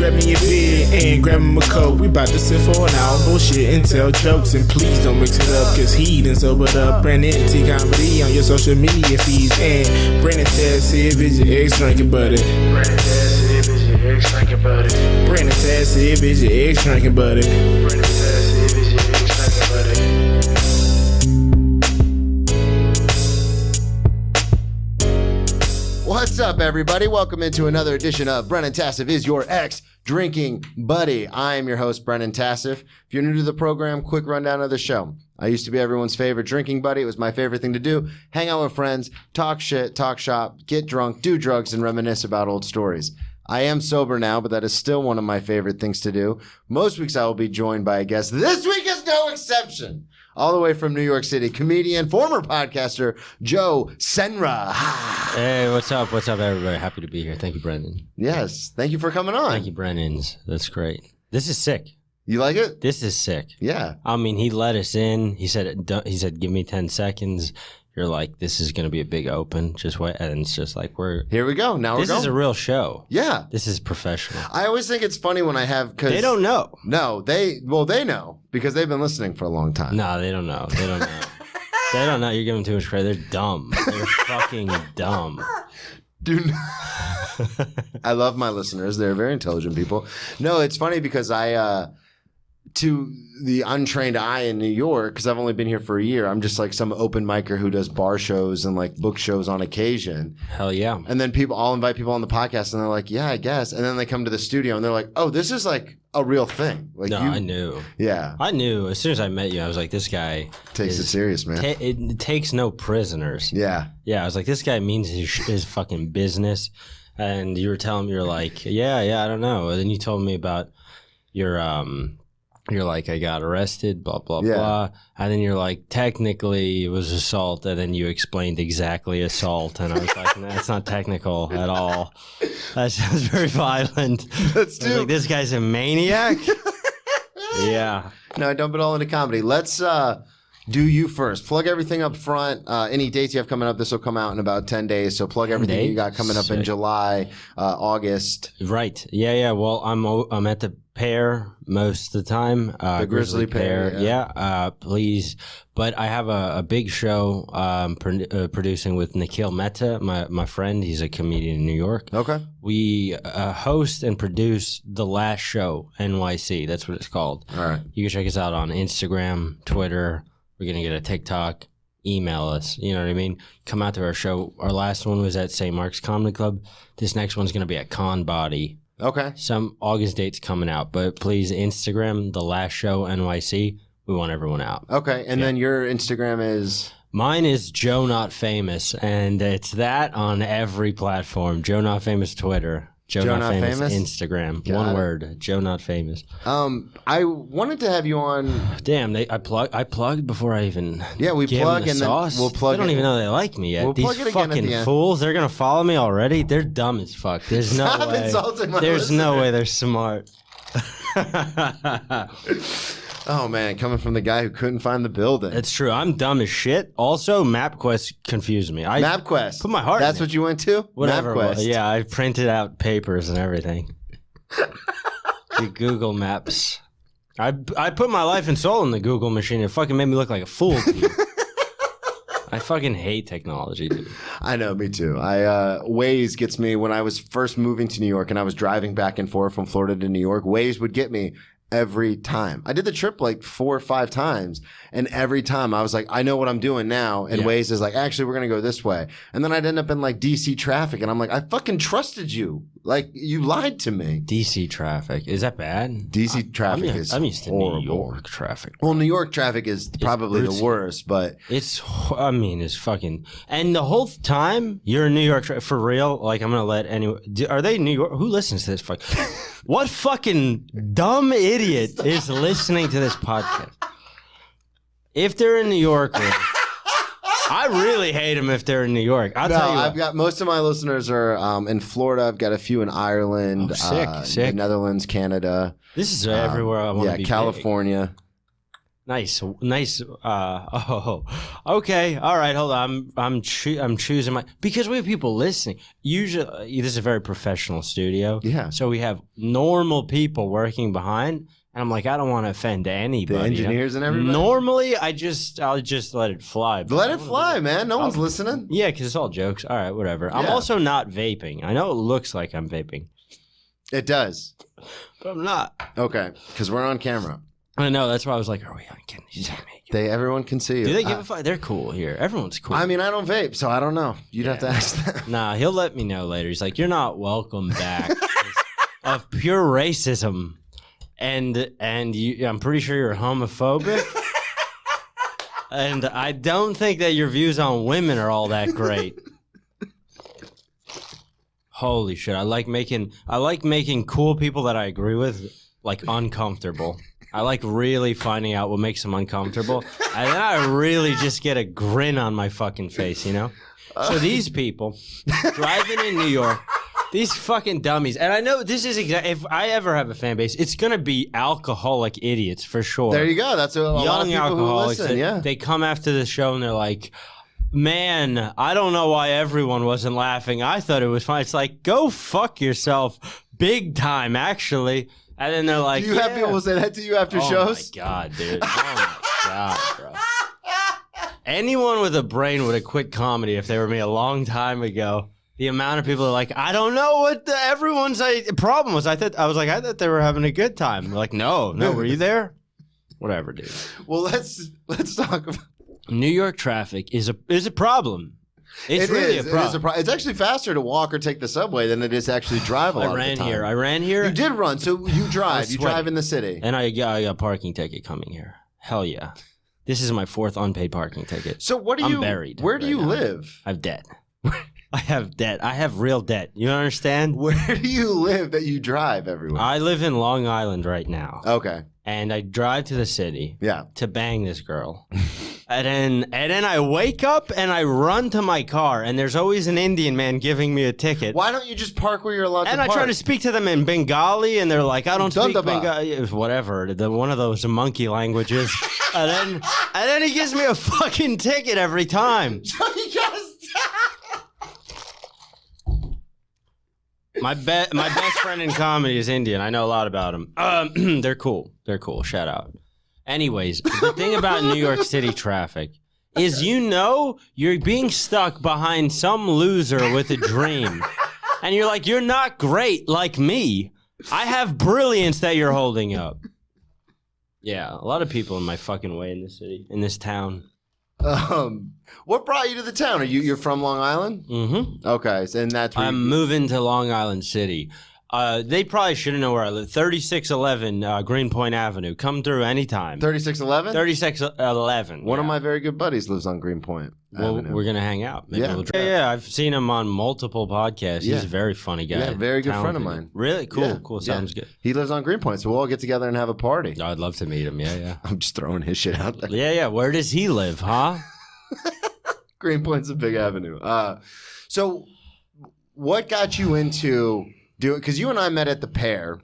grab me a beer and grab him a coke. We bout to sit for an hour, bullshit and tell jokes. And please don't mix it up, cause he done sobered up. Brandon T comedy on your social media feeds. And Brandon Tass, if it's your ex drinking buddy. Brandon Tass, if it's your ex drinking buddy. Brandon Tass, if it's your ex drinking buddy. Brandon Tass, if it's your ex drinking buddy. What's up, everybody? Welcome into another edition of Brennan Tassif is your ex-drinking buddy. I am your host, Brennan Tassif. If you're new to the program, quick rundown of the show. I used to be everyone's favorite drinking buddy. It was my favorite thing to do. Hang out with friends, talk shit, talk shop, get drunk, do drugs, and reminisce about old stories. I am sober now, but that is still one of my favorite things to do. Most weeks I will be joined by a guest. This week is no exception. All the way from New York City, comedian, former podcaster, Joe Senra. Hey, what's up? What's up, everybody? Happy to be here. Thank you, Brendan. Yes, thank you for coming on. Thank you, Brennan's. That's great. This is sick. You like it? This is sick. Yeah. I mean, he let us in. He said, give me 10 seconds. You're like, this is going to be a big open. Just wait. And it's just like, here we go. Now we're going. This is a real show. Yeah. This is professional. I always think it's funny when I have, because they don't know. No, they know because they've been listening for a long time. No, they don't know. They don't know. They don't know. You're giving too much credit. They're dumb. They're fucking dumb. Dude, I love my listeners. They're very intelligent people. No, it's funny because to the untrained eye in New York, because I've only been here for a year, I'm just like some open micer who does bar shows and like book shows on occasion. Hell yeah. And then I'll invite people on the podcast and they're like, yeah, I guess. And then they come to the studio and they're like, oh, this is like a real thing. Like I knew. Yeah. I knew. As soon as I met you, I was like, this guy takes it serious, man. It takes no prisoners. Yeah. Yeah. I was like, this guy means his fucking business. And you were telling me, you're like, yeah, I don't know. And then you told me about you're like, I got arrested, blah, blah, blah. And then you're like, technically it was assault. And then you explained exactly assault. And I was like, no, that's not technical at all. That sounds very violent. Let's do. Like, this guy's a maniac? Yeah. No, I dump it all into comedy. Let's do you first. Plug everything up front. Any dates you have coming up. This will come out in about 10 days. So plug everything you got coming up in July, August. Right. Yeah. Well, I'm at the Pair most of the time. The Grizzly Pair. Yeah. Please. But I have a big show producing with Nikhil Mehta, my friend. He's a comedian in New York. Okay. We host and produce the Last Show NYC. That's what it's called. All right. You can check us out on Instagram, Twitter. We're going to get a TikTok. Email us. You know what I mean? Come out to our show. Our last one was at St. Mark's Comedy Club. This next one's going to be at Con Body. Okay. Some August dates coming out. But please, Instagram, The Last Show NYC. We want everyone out. Okay. And then your Instagram is? Mine is Joe Not Famous. And it's that on every platform. Joe Not Famous Twitter. Joe Not famous Instagram. One word. Joe Not Famous. I wanted to have you on. Damn, I plugged before I even. Yeah, we plug and sauce. Then we'll plug. They don't even know they like me yet. We'll These fucking fools. They're gonna follow me already. They're dumb as fuck. There's no Stop way. Insulting my There's listeners. no way they're smart. Oh man, coming from the guy who couldn't find the building. It's true. I'm dumb as shit. Also, MapQuest confused me. MapQuest. Put my heart. That's in what you went to. Whatever. MapQuest. Yeah, I printed out papers and everything. The Google Maps. I put my life and soul in the Google machine. It fucking made me look like a fool, dude. I fucking hate technology, dude. I know, me too. Waze gets me when I was first moving to New York and I was driving back and forth from Florida to New York. Waze would get me every time. I did the trip like 4 or 5 times, and every time I was like, I know what I'm doing now. And Waze is like, actually, we're going to go this way. And then I'd end up in like DC traffic, and I'm like, I fucking trusted you. Like, you lied to me. DC traffic. Is that bad? DC traffic is I'm used to horrible. New York traffic. Well, New York traffic is probably the worst, but it's fucking, and the whole time you're in New York for real. Like, I'm going to let anyone, are they New York? Who listens to this? What fucking dumb idiot is listening to this podcast? If they're in New York, I really hate them if they're in New York. I'll tell you what. I've got most of my listeners are in Florida. I've got a few in Ireland, sick. The Netherlands, Canada. This is everywhere I want to be. Yeah, California. Nice. Okay. All right. Hold on. I'm choosing my because we have people listening. Usually, this is a very professional studio. Yeah. So we have normal people working behind, and I'm like, I don't want to offend anybody. The engineers and everybody. Normally, I'll just let it fly. Let it fly, man. No one's listening. Yeah, because it's all jokes. All right, whatever. I'm also not vaping. I know it looks like I'm vaping. It does, but I'm not. Okay, because we're on camera. I know. That's why I was like, "Are we on camera?" Everyone can see you. Do they give a fuck? They're cool here. Everyone's cool. I mean, I don't vape, so I don't know. You'd have to ask them. Nah, he'll let me know later. He's like, "You're not welcome back." Of pure racism, and you, I'm pretty sure you're homophobic, and I don't think that your views on women are all that great. Holy shit! I like making cool people that I agree with like uncomfortable. I like really finding out what makes them uncomfortable, and then I really just get a grin on my fucking face, you know. So these people driving in New York, these fucking dummies, and I know this is if I ever have a fan base, it's gonna be alcoholic idiots for sure. There you go. That's a lot of people who listen. Yeah, they come after the show and they're like, man, I don't know why everyone wasn't laughing. I thought it was fine. It's like, go fuck yourself big time, actually. And then they're like, do you have people say that to you after shows? Oh, my God, dude. Oh, my God, bro. Anyone with a brain would have quit comedy if they were me a long time ago. The amount of people are like, I don't know what everyone's problem was. I thought they were having a good time. They're like, no, were you there? Whatever, dude. Well, let's talk about New York traffic is a problem. It's really a problem. It's actually faster to walk or take the subway than it is to actually drive a lot of the time. I ran here. You did run, so you drive. You drive in the city. And I got a parking ticket coming here. Hell yeah. This is my 4th unpaid parking ticket. So I'm buried. Where do you live? I have debt. I have debt. I have real debt. You understand? Where do you live that you drive everywhere? I live in Long Island right now. Okay. And I drive to the city. Yeah. To bang this girl. And then I wake up and I run to my car, and there's always an Indian man giving me a ticket. Why don't you just park where you're allowed to park? And I try to speak to them in Bengali, and they're like, I don't speak Bengali. Whatever, one of those monkey languages. and then he gives me a fucking ticket every time. So you gotta My best friend in comedy is Indian. I know a lot about him. They're cool. Shout out. Anyways, the thing about New York City traffic is you're being stuck behind some loser with a dream. And you're like, you're not great like me. I have brilliance that you're holding up. Yeah, a lot of people in my fucking way in this city, in this town. What brought you to the town? You're from Long Island? Mm-hmm. Okay, and that's where I'm moving to Long Island City. They probably shouldn't know where I live. 3611 Greenpoint Avenue. Come through anytime. 3611? 3611. One of my very good buddies lives on Greenpoint Avenue. We're going to hang out. Maybe Yeah. we'll yeah, I've seen him on multiple podcasts. Yeah. He's a very funny guy. Yeah, very good friend of Talented. mine. Really? Cool. Yeah. Cool. Sounds good. He lives on Greenpoint, so we'll all get together and have a party. I'd love to meet him. Yeah. I'm just throwing his shit out there. Yeah. Where does he live, huh? Greenpoint's a big avenue. So what got you into doing, because you and I met at the Pair,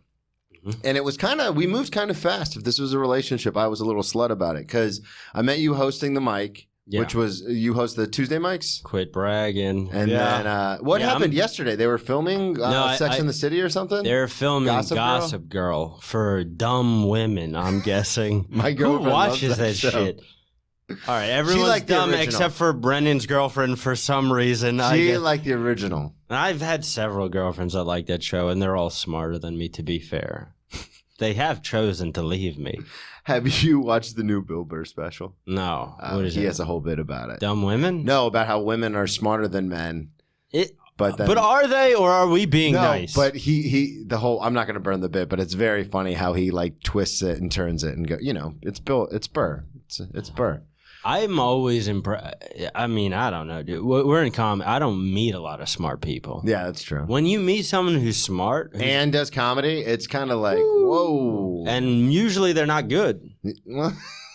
and it was we moved kind of fast. If this was a relationship, I was a little slut about it, because I met you hosting the mic, which was, you host the Tuesday mics? Quit bragging. And then, what happened yesterday? They were filming Sex and the City or something? They're filming Gossip Girl for dumb women, I'm guessing. My girlfriend Who watches that show. shit? All right, everyone's dumb except for Brendan's girlfriend for some reason. She liked the original. I've had several girlfriends that like that show, and they're all smarter than me, to be fair. They have chosen to leave me. Have you watched the new Bill Burr special? No. What is he it? has a whole bit about it. Dumb women? No, about how women are smarter than men. But are they, or are we being nice? But I'm not going to burn the bit, but it's very funny how he like twists it and turns it and go, it's Burr. It's Burr. I'm always impressed. I mean, I don't know, dude. We're in comedy. I don't meet a lot of smart people. Yeah, that's true. When you meet someone who's smart and does comedy, it's kind of like, whoa. And usually they're not good.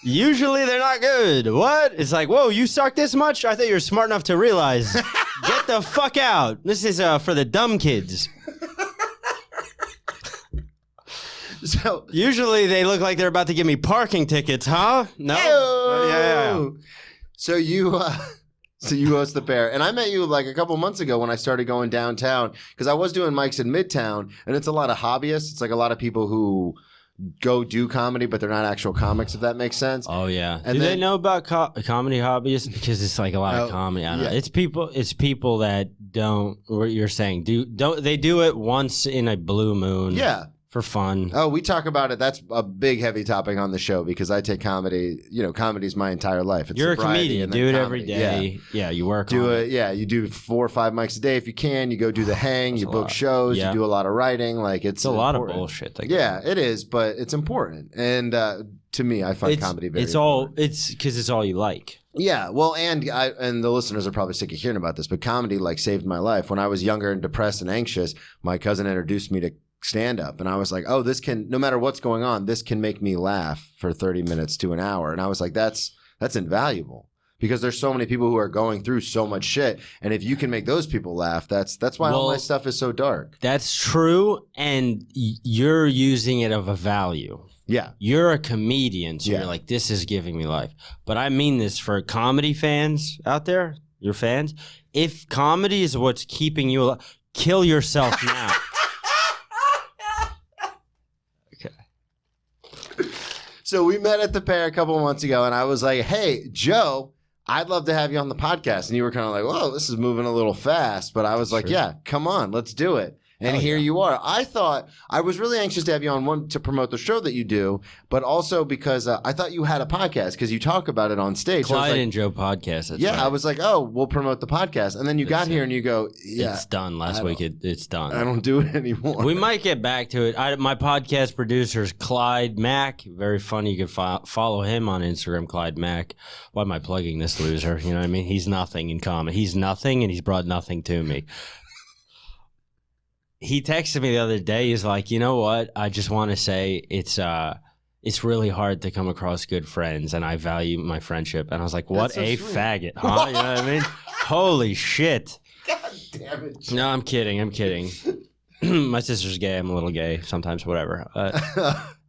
Usually they're not good. What? It's like, whoa, you suck this much? I thought you were smart enough to realize. Get the fuck out. This is for the dumb kids. So Usually they look like they're about to give me parking tickets, huh? No. Yeah. So you host the pair, and I met you like a couple months ago when I started going downtown because I was doing mics in Midtown, and it's a lot of hobbyists. It's like a lot of people who go do comedy, but they're not actual comics, if that makes sense. Oh yeah. And do then- they know about comedy hobbyists? Because it's like a lot of comedy. I don't know. It's people that don't. What you're saying? Don't they do it once in a blue moon? Yeah. For fun. Oh, we talk about it. That's a big, heavy topic on the show because I take comedy. Comedy's my entire life. It's You're a sobriety comedian. and then Do it comedy. every day. Yeah, you work Do on it. Yeah, you do 4 or 5 mics a day if you can. You go do the hang. You a book lot. shows. Yeah. You do a lot of writing. Like it's a lot of important. bullshit. Yeah, it is, but it's important. And to me, I find comedy very. It's because it's all you like. Yeah, well, and the listeners are probably sick of hearing about this, but comedy like saved my life. When I was younger and depressed and anxious, my cousin introduced me to stand up, and I was like, oh, this can, no matter what's going on, this can make me laugh for 30 minutes to an hour. And I was like, that's invaluable because there's so many people who are going through so much shit, and if you can make those people laugh, that's why all my stuff is so dark. That's true, and you're using it of a value. Yeah. You're a comedian, so you're like, this is giving me life. But I mean this for comedy fans out there, your fans. If comedy is what's keeping you alive, kill yourself now. So we met at the Pair a couple of months ago, and I was like, hey, Joe, I'd love to have you on the podcast. And you were kind of like, whoa, this is moving a little fast. But I was like, yeah, come on, let's do it. And here you are. I thought I was really anxious to have you on, one, to promote the show that you do, but also because I thought you had a podcast because you talk about it on stage. Clyde and Joe podcast. That's right. I was like, oh, we'll promote the podcast. And then you got here and you go, yeah. It's done. Last week it's done. I don't do it anymore. We might get back to it. My podcast producer is Clyde Mack. Very funny. You can follow him on Instagram, Clyde Mack. Why am I plugging this loser? You know what I mean? He's nothing in comedy. He's nothing, and he's brought nothing to me. He texted me the other day. He's like, you know what? I just want to say it's really hard to come across good friends, and I value my friendship. And I was like, what so a sweet. faggot, huh? You know what I mean? Holy shit. God damn it. No, I'm kidding. My sister's gay. I'm a little gay sometimes, whatever.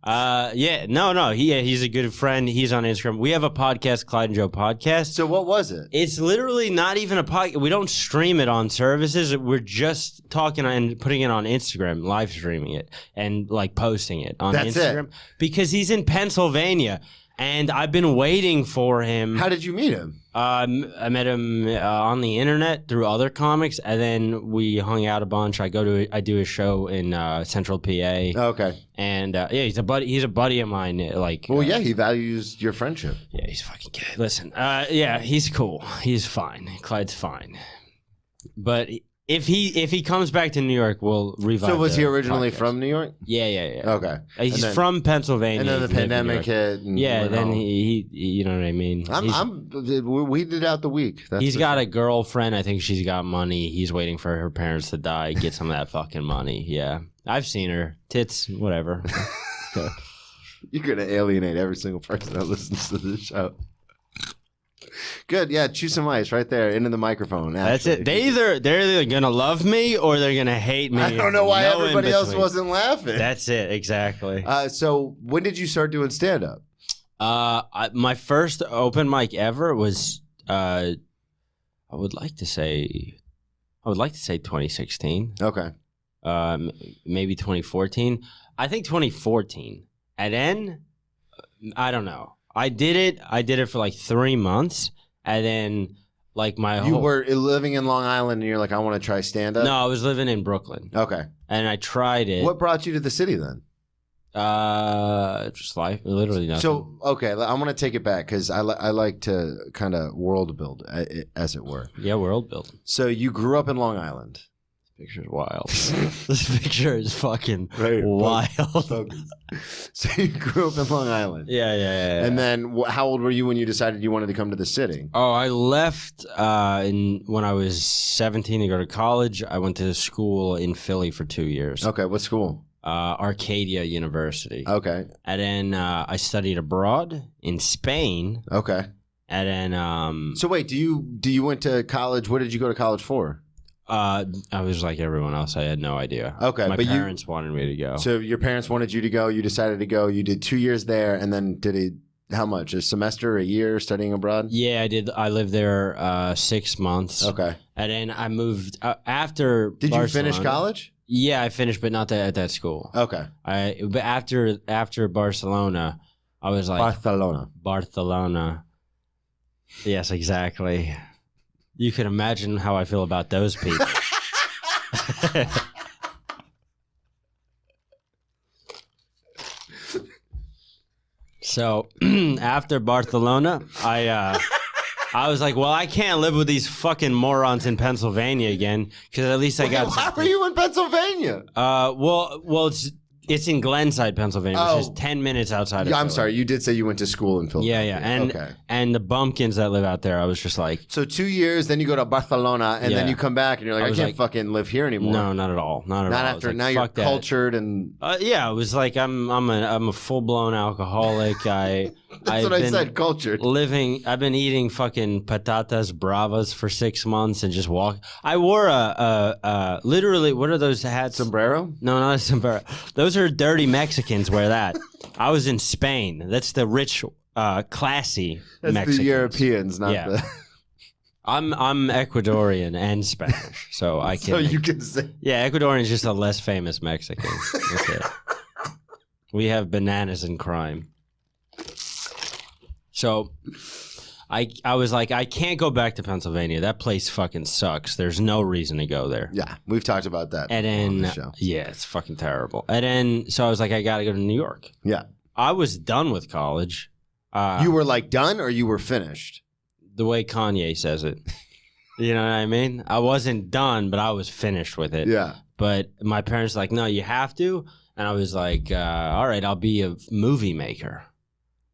He's a good friend. He's on Instagram. We have a podcast, Clyde and Joe podcast. So what was it? It's literally not even a podcast. We don't stream it on services. We're just talking and putting it on Instagram, live streaming it, and like posting it on Instagram. Because he's in Pennsylvania, and I've been waiting for him. How did you meet him? I met him on the internet through other comics, and then we hung out a bunch. I do a show in Central PA. Okay. And he's a buddy. He's a buddy of mine. He values your friendship. Yeah, he's fucking gay. Listen, he's cool. He's fine. Clyde's fine. But if he comes back to New York, we'll revive. So was he the originally podcast. from New York? Yeah. Okay. He's from Pennsylvania. And then the He lived in New pandemic York. hit. And Yeah, went then home. he you know what I mean. We did out the week. He's got a girlfriend. I think she's got money. He's waiting for her parents to die. Get some of that fucking money. Yeah, I've seen her tits. Whatever. You're gonna alienate every single person that listens to this show. Good, yeah. Chew some ice right there into the microphone. That's actually. it. They're either gonna love me or they're gonna hate me. I don't know why No everybody in else between. wasn't laughing. That's it. Exactly. So when did you start doing stand up? My first open mic ever was I would like to say 2016. Okay. Maybe 2014. I think 2014. And then I don't know. I did it for like 3 months, and then like You were living in Long Island, and you're like, I want to try stand up. No, I was living in Brooklyn. Okay. And I tried it. What brought you to the city then? Just life, literally nothing. So okay, I want to take it back because I like to kind of world build, as it were. Yeah, world building. So you grew up in Long Island. Picture's wild. This picture is fucking Right, wild. So you grew up in Long Island. Yeah. And then how old were you when you decided you wanted to come to the city? Oh, I left when I was 17 to go to college. I went to school in Philly for 2 years. Okay, what school? Arcadia University. Okay. And then I studied abroad in Spain. Okay. And then So wait, do you went to college? What did you go to college for? I was like everyone else. I had no idea. Okay, my but parents wanted me to go. So your parents wanted you to go. You decided to go. You did 2 years there, and then how much? A semester, a year studying abroad? Yeah, I did. I lived there 6 months. Okay. And then I moved after. Did you Barcelona. finish college? Yeah, I finished, but not at that school. Okay. But after Barcelona, I was like Barcelona. Yes, exactly. You can imagine how I feel about those people. So after Barcelona, I was like, well, I can't live with these fucking morons in Pennsylvania again, because at least I got. Why were you in Pennsylvania? Well, it's in Glenside, Pennsylvania, which is 10 minutes outside of I'm Philly. sorry, you did say you went to school in Philadelphia. Yeah. And the bumpkins that live out there, I was just like, so 2 years, then you go to Barcelona, and then Yeah. you come back, and you're like, I can't fucking live here anymore. no, not at all, not at all. Not I was after like, now you're fuck that. cultured and. Yeah, it was like I'm a full blown alcoholic. That's what I said, cultured. I've been eating fucking patatas bravas for 6 months and just walk. I wore literally, what are those hats? Sombrero? No, not a sombrero. Those are dirty Mexicans wear that. I was in Spain. That's the rich, classy That's Mexicans. the Europeans, not Yeah. the. I'm Ecuadorian and Spanish, so I can. So you can say. Yeah, Ecuadorian is just a less famous Mexican. That's it. We have bananas and crime. So I was like, I can't go back to Pennsylvania. That place fucking sucks. There's no reason to go there. Yeah, we've talked about that And on the then, show. yeah, it's fucking terrible. And then, so I was like, I got to go to New York. Yeah. I was done with college. You were like done or you were finished? The way Kanye says it. You know what I mean? I wasn't done, but I was finished with it. Yeah. But my parents were like, no, you have to. And I was like, all right, I'll be a movie maker.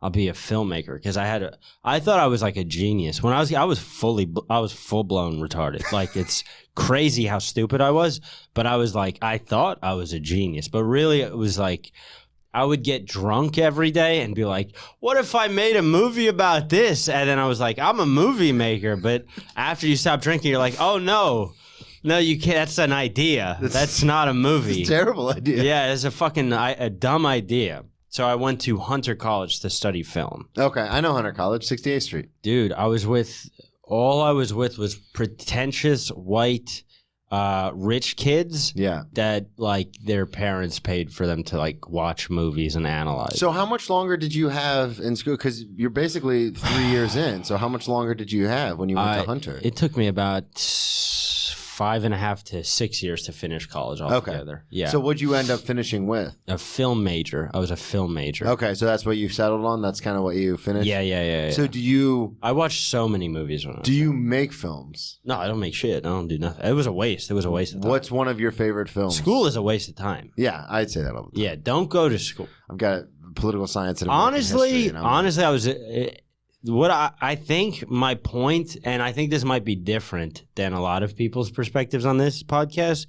I'll be a filmmaker, because I thought I was like a genius when I was full blown retarded. Like, it's crazy how stupid I was, but I was like, I thought I was a genius, but really it was like, I would get drunk every day and be like, what if I made a movie about this? And then I was like, I'm a movie maker. But after you stop drinking, you're like, oh no, you can't. That's an idea. That's not a movie. It's a terrible idea. Yeah, it's a fucking a dumb idea. So I went to Hunter College to study film. Okay, I know Hunter College, 68th Street. Dude, all I was with was pretentious white rich kids. Yeah. That like their parents paid for them to like watch movies and analyze. So how much longer did you have in school? Because you're basically 3 years in. So how much longer did you have when you went to Hunter? It took me about 5.5 to 6 years to finish college altogether. Okay. Yeah. So what'd you end up finishing with? A film major. I was a film major. Okay, so that's what you settled on? That's kind of what you finished? Yeah. So I watched so many movies when I was do you make films? No, I don't make shit. I don't do nothing. It was a waste. It was a waste of time. What's one of your favorite films? School is a waste of time. Yeah, I'd say that all the time. Yeah, don't go to school. I've got political science and American history, and I'm- Honestly, I was what I think my point, and I think this might be different than a lot of people's perspectives on this podcast.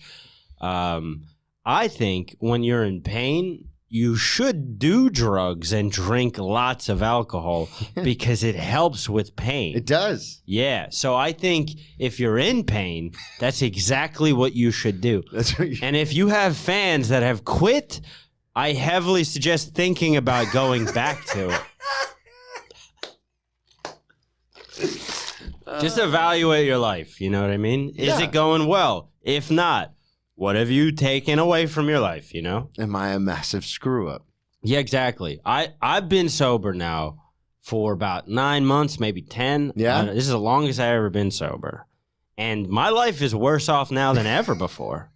I think when you're in pain, you should do drugs and drink lots of alcohol because it helps with pain. It does. Yeah. So I think if you're in pain, that's exactly what you should do. That's what you And if you have fans that have quit, I heavily suggest thinking about going back to it. Just evaluate your life. You know what I mean? Is Yeah. it going well? If not, what have you taken away from your life? You know? Am I a massive screw up? Yeah, exactly. I've been sober now for about 9 months, maybe 10. Yeah? This is the longest I've ever been sober. And my life is worse off now than ever before.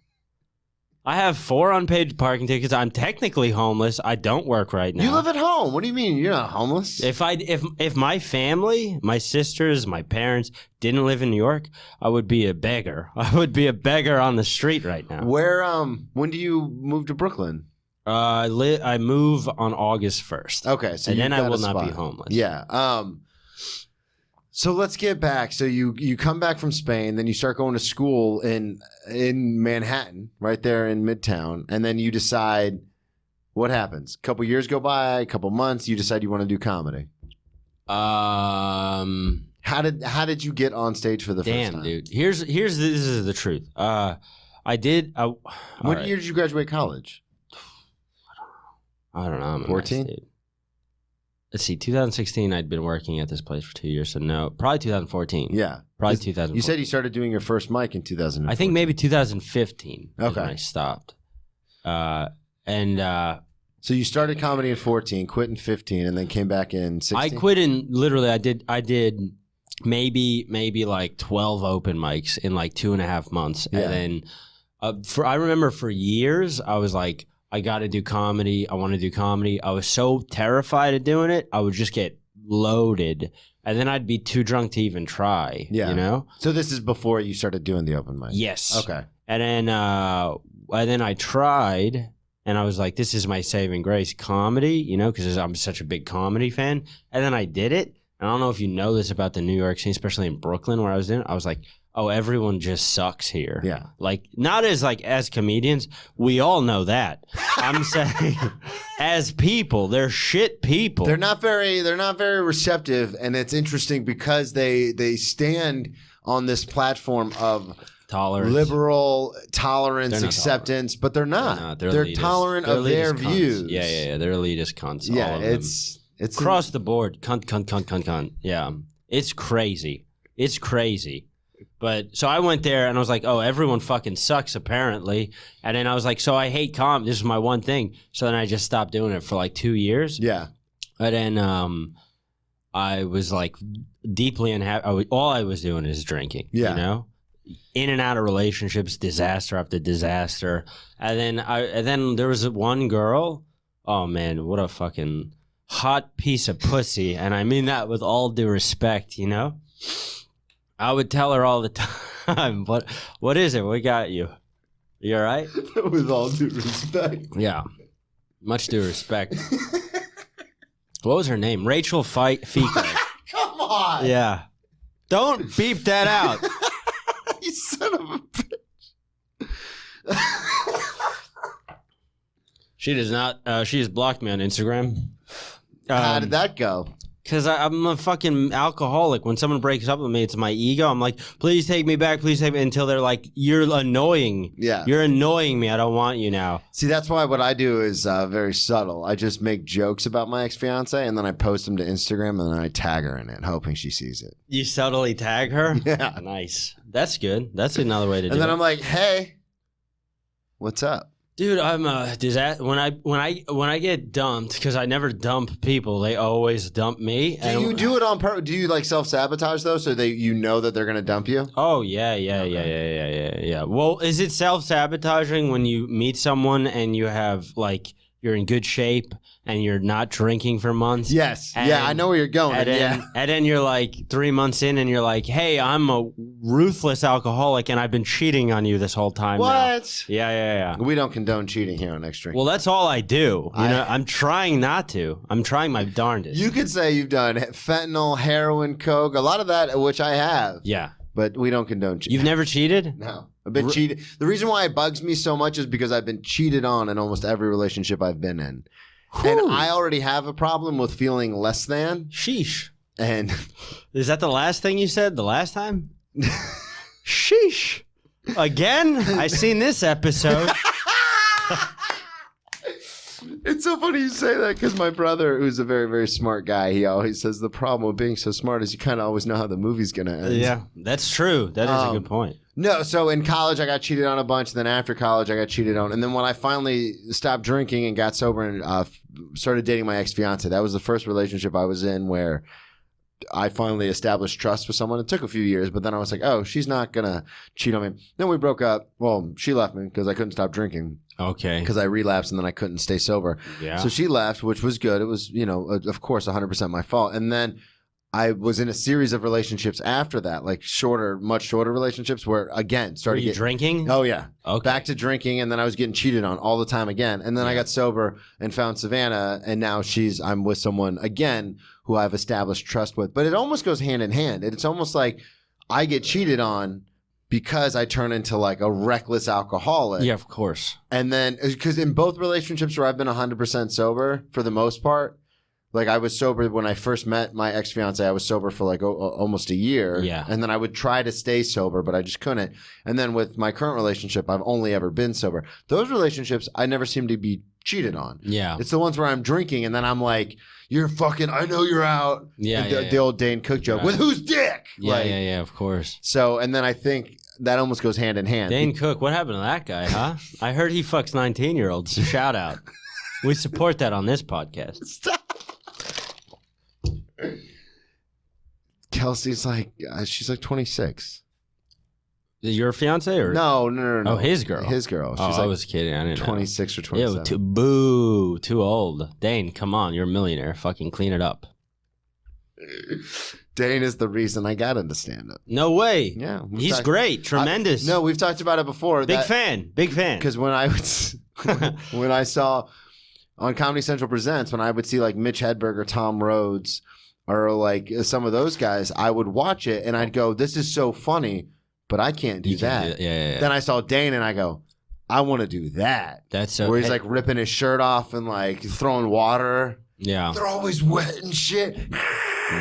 I have 4 unpaid parking tickets. I'm technically homeless. I don't work right now. You live at home. What do you mean? You're not homeless? If my family, my sisters, my parents didn't live in New York, I would be a beggar. I would be a beggar on the street right now. Where? When do you move to Brooklyn? I move on August 1st. Okay, so and you've then I got a will not be spot. homeless. Yeah. So let's get back. So you come back from Spain, then you start going to school in Manhattan, right there in Midtown, and then you decide what happens. A couple years go by, a couple months, you decide you want to do comedy. How How did you get on stage for the first time? Damn, dude. This is the truth. What year did you graduate college? I don't know. I'm 14? Let's see. 2016, I'd been working at this place for 2 years, so no, probably 2014. Yeah. Probably 2014. You said you started doing your first mic in 2014. I think maybe 2015 is Okay. when I stopped. So you started comedy in 14, quit in 15, and then came back in 16? I quit in literally. I did maybe like 12 open mics in like 2.5 months, Yeah. and then I remember for years I was like, I got to do comedy. I want to do comedy. I was so terrified of doing it. I would just get loaded, and then I'd be too drunk to even try. Yeah. You know. So this is before you started doing the open mic? Yes. Okay. And then I tried, and I was like, this is my saving grace, comedy, you know, because I'm such a big comedy fan. And then I did it. And I don't know if you know this about the New York scene, especially in Brooklyn where I was in. I was like, oh, everyone just sucks here. Yeah. Like, not as comedians. We all know that. I'm saying as people, they're shit people. They're not very receptive, and it's interesting because they stand on this platform of tolerance. liberal tolerance, They're not acceptance, but they're not. They're elitist. tolerant They're of their elitist cunts. views. Yeah. They're elitist cunts. Yeah, all of them. it's Across the board, cunt. Yeah, it's crazy. It's crazy. But so I went there and I was like, oh, everyone fucking sucks apparently. And then I was like, so I hate comedy. This is my one thing. So then I just stopped doing it for like 2 years. Yeah. And then I was like deeply unhappy. All I was doing is drinking. Yeah. You know, in and out of relationships, disaster after disaster. And then there was one girl. Oh man, what a fucking hot piece of pussy, and I mean that with all due respect, you know? I would tell her all the time, what is it? What got you? You all right? With all due respect. Yeah. Much due respect. What was her name? Rachel Fico. Come on. Yeah. Don't beep that out. You son of a bitch. She does not, she has blocked me on Instagram. How did that go? Because I'm a fucking alcoholic. When someone breaks up with me, it's my ego. I'm like, please take me back, until they're like, you're annoying. Yeah. You're annoying me. I don't want you now. See, that's why what I do is very subtle. I just make jokes about my ex-fiance, and then I post them to Instagram, and then I tag her in it, hoping she sees it. You subtly tag her? Yeah. Nice. That's good. That's another way to do it. And then I'm like, hey, what's up? Dude, I'm a disaster. When I get dumped, because I never dump people, they always dump me. Do you do it on purpose? Do you like self-sabotage though, so you know that they're gonna dump you? Oh yeah. Well, is it self-sabotaging when you meet someone and you have like you're in good shape and you're not drinking for months? Yes. And, yeah, I know where you're going. And then you're like 3 months in and you're like, hey, I'm a ruthless alcoholic and I've been cheating on you this whole time. What? Now. Yeah. We don't condone cheating here on Next Drink. Well, that's all I do. You know, I'm trying not to. I'm trying my darndest. You could say you've done fentanyl, heroin, coke, a lot of that, which I have. Yeah. But we don't condone cheating. You've never cheated? No. I've been cheated. The reason why it bugs me so much is because I've been cheated on in almost every relationship I've been in. Whew. And I already have a problem with feeling less than. Sheesh. And is that the last thing you said the last time? Sheesh. Again? I seen this episode. It's so funny you say that because my brother, who's a very, very smart guy, he always says the problem with being so smart is you kind of always know how the movie's going to end. Yeah, that's true. That is a good point. No, so in college I got cheated on a bunch. Then after college I got cheated on. And then when I finally stopped drinking and got sober and started dating my ex-fiance, that was the first relationship I was in where I finally established trust with someone. It took a few years, but then I was like, oh, she's not going to cheat on me. Then we broke up. Well, she left me because I couldn't stop drinking. Okay. Because I relapsed and then I couldn't stay sober. Yeah. So she left, which was good. It was, of course, 100% my fault. And then I was in a series of relationships after that, like much shorter relationships where, again, started Were you drinking? Oh, yeah. Okay. Back to drinking, and then I was getting cheated on all the time again. And then I got sober and found Savannah, and now I'm with someone, again, who I've established trust with. But it almost goes hand in hand. It's almost like I get cheated on because I turn into like a reckless alcoholic. Yeah, of course. And then, because in both relationships where I've been 100% sober, for the most part, Like, I was sober when I first met my ex-fiance. I was sober for like almost a year. Yeah. And then I would try to stay sober, but I just couldn't. And then with my current relationship, I've only ever been sober. Those relationships, I never seem to be cheated on. Yeah. It's the ones where I'm drinking and then I'm like, you're fucking, I know you're out. Yeah. The old Dane Cook joke. Right. With whose dick? Yeah, Like, yeah, of course. So, and then I think that almost goes hand in hand. Dane Cook, what happened to that guy, huh? I heard he fucks 19-year-olds. So shout out. We support that on this podcast. Stop. Kelsey's like, she's like 26. Your fiance or No. Oh, his girl. His girl. She's Oh, like I was kidding. I didn't know. 26 or 27. Yeah, too old. Dane, come on, you're a millionaire. Fucking clean it up. Dane is the reason I got into stand-up. No way. Yeah. He's great. Tremendous. No, we've talked about it before. Big fan. Because when I when I saw on Comedy Central Presents, when I would see like Mitch Hedberg or Tom Rhodes or like some of those guys, I would watch it and I'd go, this is so funny, but I can't do that. Yeah. Then I saw Dane and I go, I want to do that. That's so. Where he's like ripping his shirt off and like throwing water. Yeah. They're always wet and shit.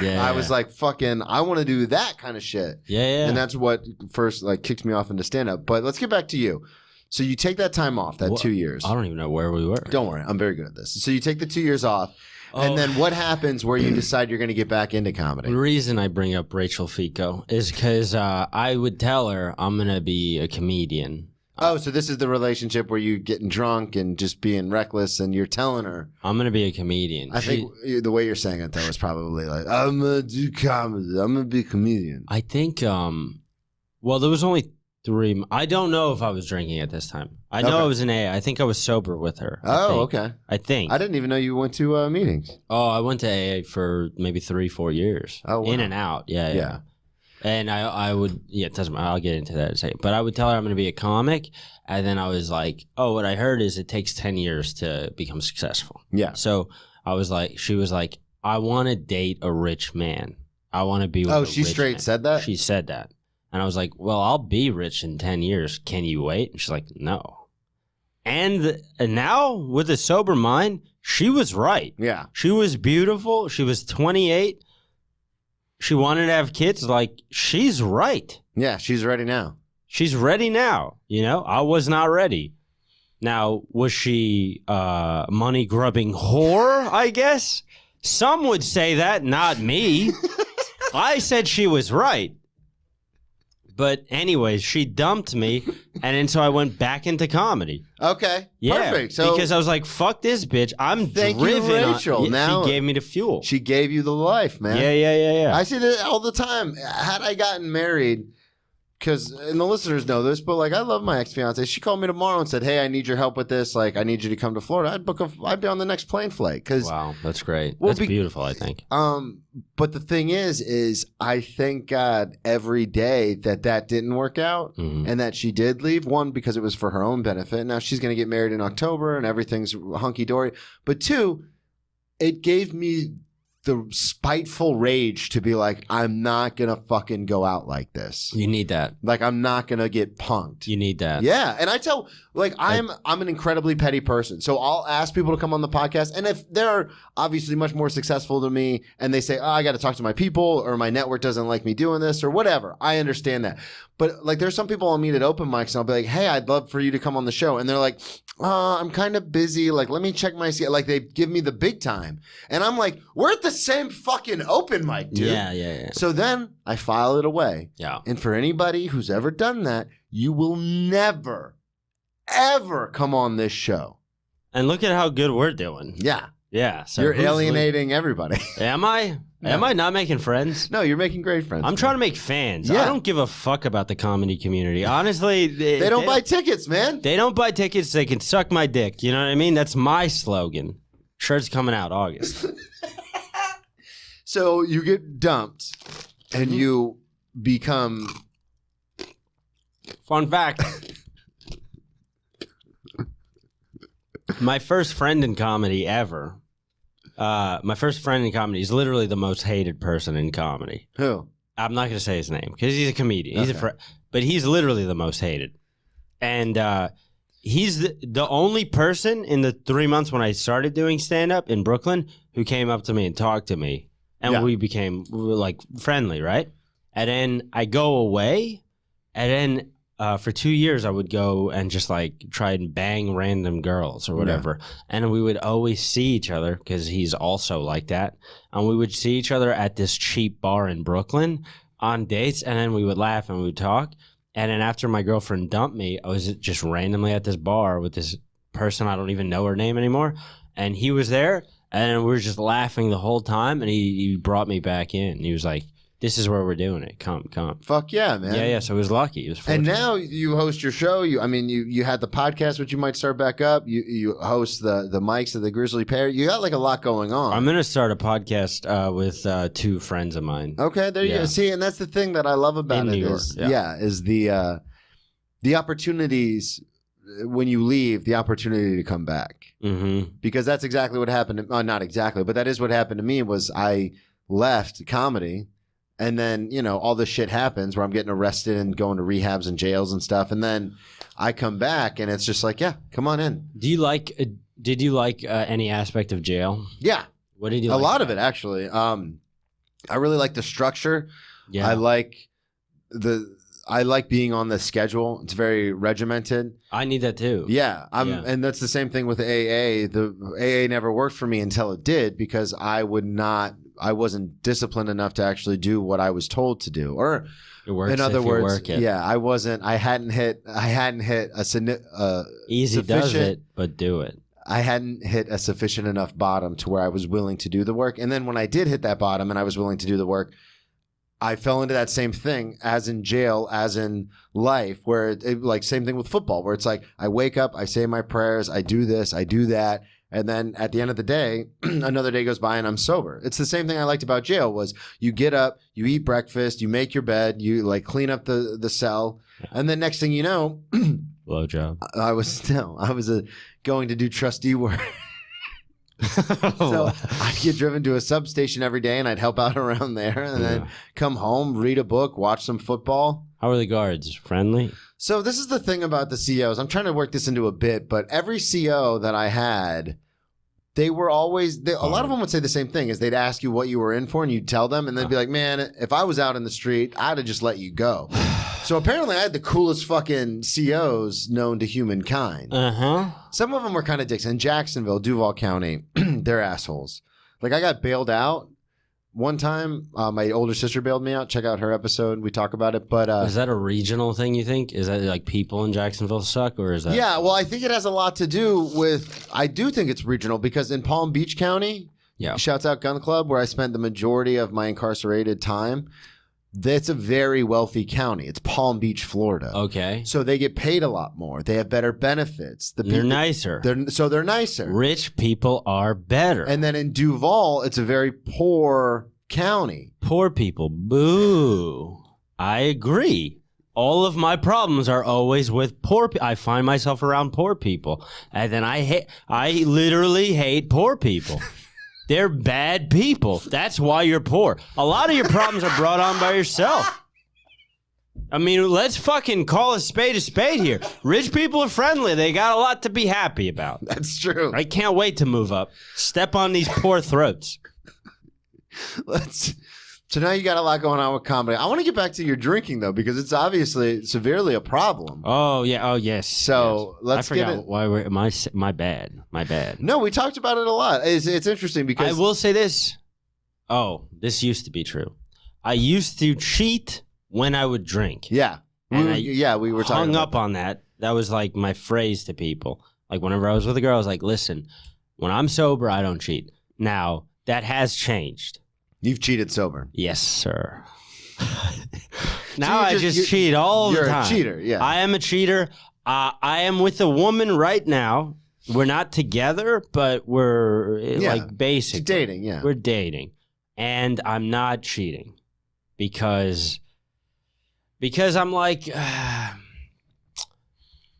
Yeah. I was like, fucking, I want to do that kind of shit. Yeah. And that's what first like kicked me off into stand up. But let's get back to you. So you take that time off, that 2 years. I don't even know where we were. Don't worry, I'm very good at this. So you take the 2 years off, and then what happens where you decide you're going to get back into comedy? The reason I bring up Rachel Fico is because I would tell her I'm going to be a comedian. Oh, so this is the relationship where you getting drunk and just being reckless, and you're telling her. I'm going to be a comedian. I think the way you're saying it, though, is probably like, I'm going to do comedy. I'm going to be a comedian. I think, well, there was only 3. I don't know if I was drinking at this time. I know I was in AA. I think I was sober with her. Okay. I think. I didn't even know you went to meetings. Oh, I went to AA for maybe 3-4 years. Oh, wow. In and out. Yeah. And I would, it doesn't matter. I'll get into that in a second. But I would tell her I'm going to be a comic. And then I was like, oh, what I heard is it takes 10 years to become successful. Yeah. So I was like, she was like, I want to date a rich man. I want to be with a she rich straight man. said that? She said that. And I was like, well, I'll be rich in 10 years. Can you wait? And she's like, no. And now with a sober mind, she was right. Yeah. She was beautiful. She was 28. She wanted to have kids. Like, she's right. Yeah, she's ready now. She's ready now. You know, I was not ready. Now, was she money grubbing whore, I guess? Some would say that, not me. I said she was right. But anyways, she dumped me, and then so I went back into comedy. Okay, Yeah, perfect. So because I was like, "Fuck this bitch! I'm Thank you, driven." Rachel. Now she gave me the fuel. she gave you the life, man. Yeah. I see that all the time. Had I gotten married, because, and the listeners know this, but like, I love my ex-fiance. She called me tomorrow and said, hey, I need your help with this. Like, I need you to come to Florida. I'd be on the next plane flight. Cause, Wow, that's great. Well, That's beautiful, I think. but the thing is I thank God every day that didn't work out Mhm. and that she did leave. One, because it was for her own benefit. Now she's going to get married in October and everything's hunky-dory. But 2, it gave me the spiteful rage to be like, I'm not going to fucking go out like this. You need that. Like, I'm not going to get punked. You need that. Yeah. And I tell, like, I'm an incredibly petty person. So I'll ask people to come on the podcast. And if they're obviously much more successful than me and they say, oh, I got to talk to my people or my network doesn't like me doing this or whatever, I understand that. But like, there's some people I'll meet at open mics and I'll be like, hey, I'd love for you to come on the show. And they're like, I'm kind of busy. Like, let me check my schedule. Like, they give me the big time. And I'm like, we're at the same fucking open mic, dude. Yeah. So then I file it away. Yeah. And for anybody who's ever done that, you will never, ever come on this show. And look at how good we're doing. Yeah. Yeah. So You're who's alienating everybody. Am I? No. Am I not making friends? No, you're making great friends. I'm trying to make fans. Yeah. I don't give a fuck about the comedy community. Honestly, They don't buy tickets, man. They don't buy tickets. They can suck my dick. You know what I mean? That's my slogan. Shirt's coming out August. So you get dumped and you become... Fun fact. My first friend in comedy ever. My first friend in comedy is literally the most hated person in comedy. Who? I'm not going to say his name because he's a comedian. Okay. But he's literally the most hated. And he's the only person in the 3 months when I started doing stand-up in Brooklyn who came up to me and talked to me. And we were like friendly, right? And then I go away, and then for 2 years I would go and just like try and bang random girls or whatever. And we would always see each other because he's also like that. And we would see each other at this cheap bar in Brooklyn on dates, and then we would laugh and we would talk. And then after my girlfriend dumped me, I was just randomly at this bar with this person. I don't even know her name anymore. And he was there, and we were just laughing the whole time. And he brought me back in. He was like, this is where we're doing it. Come. Fuck yeah, man. Yeah. So it was lucky. It was fortunate. And now you host your show. You had the podcast, which you might start back up. You host the mics of the Grizzly Pear. You got like a lot going on. I'm gonna start a podcast with 2 friends of mine. Okay, there you go. See, and that's the thing that I love about In it New York, is the opportunities when you leave, the opportunity to come back. Mm-hmm. Because that's exactly what happened. Not exactly, but that is what happened to me. Was I left comedy. And then, all this shit happens where I'm getting arrested and going to rehabs and jails and stuff. And then I come back and it's just like, yeah, come on in. Did you like any aspect of jail? Yeah. What did you like? A lot of it, actually. I really like the structure. Yeah. I like being on the schedule. It's very regimented. I need that too. Yeah. And that's the same thing with AA. The AA never worked for me until it did, because I wasn't disciplined enough to actually do what I was told to do. Or in other words, I hadn't hit a easy does it, but do it. I hadn't hit a sufficient enough bottom to where I was willing to do the work. And then when I did hit that bottom and I was willing to do the work, I fell into that same thing as in jail, as in life, where like same thing with football, where it's like I wake up, I say my prayers, I do this, I do that. And then at the end of the day, another day goes by and I'm sober. It's the same thing I liked about jail was you get up, you eat breakfast, you make your bed, you like clean up the cell. And then next thing you know, blowjob. I was going to do trustee work. So I'd get driven to a substation every day and I'd help out around there and then come home, read a book, watch some football. How are the guards? Friendly? So this is the thing about the COs. I'm trying to work this into a bit, but every CO that I had, they were always, a lot of them would say the same thing, is they'd ask you what you were in for and you'd tell them and they'd be like, man, if I was out in the street, I'd have just let you go. So apparently I had the coolest fucking COs known to humankind. Uh-huh. Some of them were kind of dicks. In Jacksonville, Duval County, they're assholes. Like I got bailed out. One time, my older sister bailed me out. Check out her episode. We talk about it. But is that a regional thing, you think? Is that like people in Jacksonville suck, or is that? Yeah, well, I think it has a lot to do with, I do think it's regional, because in Palm Beach County, shouts out Gun Club, where I spent the majority of my incarcerated time, that's a very wealthy county. It's Palm Beach, Florida. Okay. So they get paid a lot more. They have better benefits. They're nicer. They're nicer. Rich people are better. And then in Duval, it's a very poor county. Poor people. Boo. I agree. All of my problems are always with poor people. I find myself around poor people. And then I literally hate poor people. They're bad people. That's why you're poor. A lot of your problems are brought on by yourself. I mean, let's fucking call a spade here. Rich people are friendly. They got a lot to be happy about. That's true. I can't wait to move up. Step on these poor throats. So now you got a lot going on with comedy. I want to get back to your drinking, though, because it's obviously severely a problem. Oh, yeah. Oh, yes. So let's get it. Why we're, my bad. My bad. No, we talked about it a lot. It's interesting because... I will say this. Oh, this used to be true. I used to cheat when I would drink. Yeah. We were talking hung up on that. That was like my phrase to people. Like whenever I was with a girl, I was like, listen, when I'm sober, I don't cheat. Now, that has changed. You've cheated sober. Yes, sir. Now I just cheat all the time. You're a cheater, yeah. I am a cheater. I am with a woman right now. We're not together, but we're like basically dating, yeah. We're dating. And I'm not cheating because I'm like,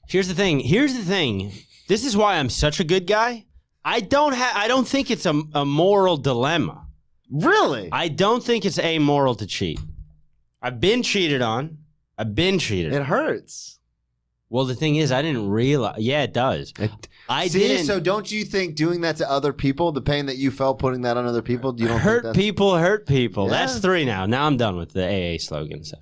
here's the thing. This is why I'm such a good guy. I don't think it's a moral dilemma. Really? I don't think it's amoral to cheat. I've been cheated on. It hurts. Well, the thing is, I didn't realize. Yeah, it does. I didn't. So don't you think doing that to other people, the pain that you felt putting that on other people, do you don't hurt think that's... people hurt people? Yeah. That's 3 now. Now I'm done with the AA slogans.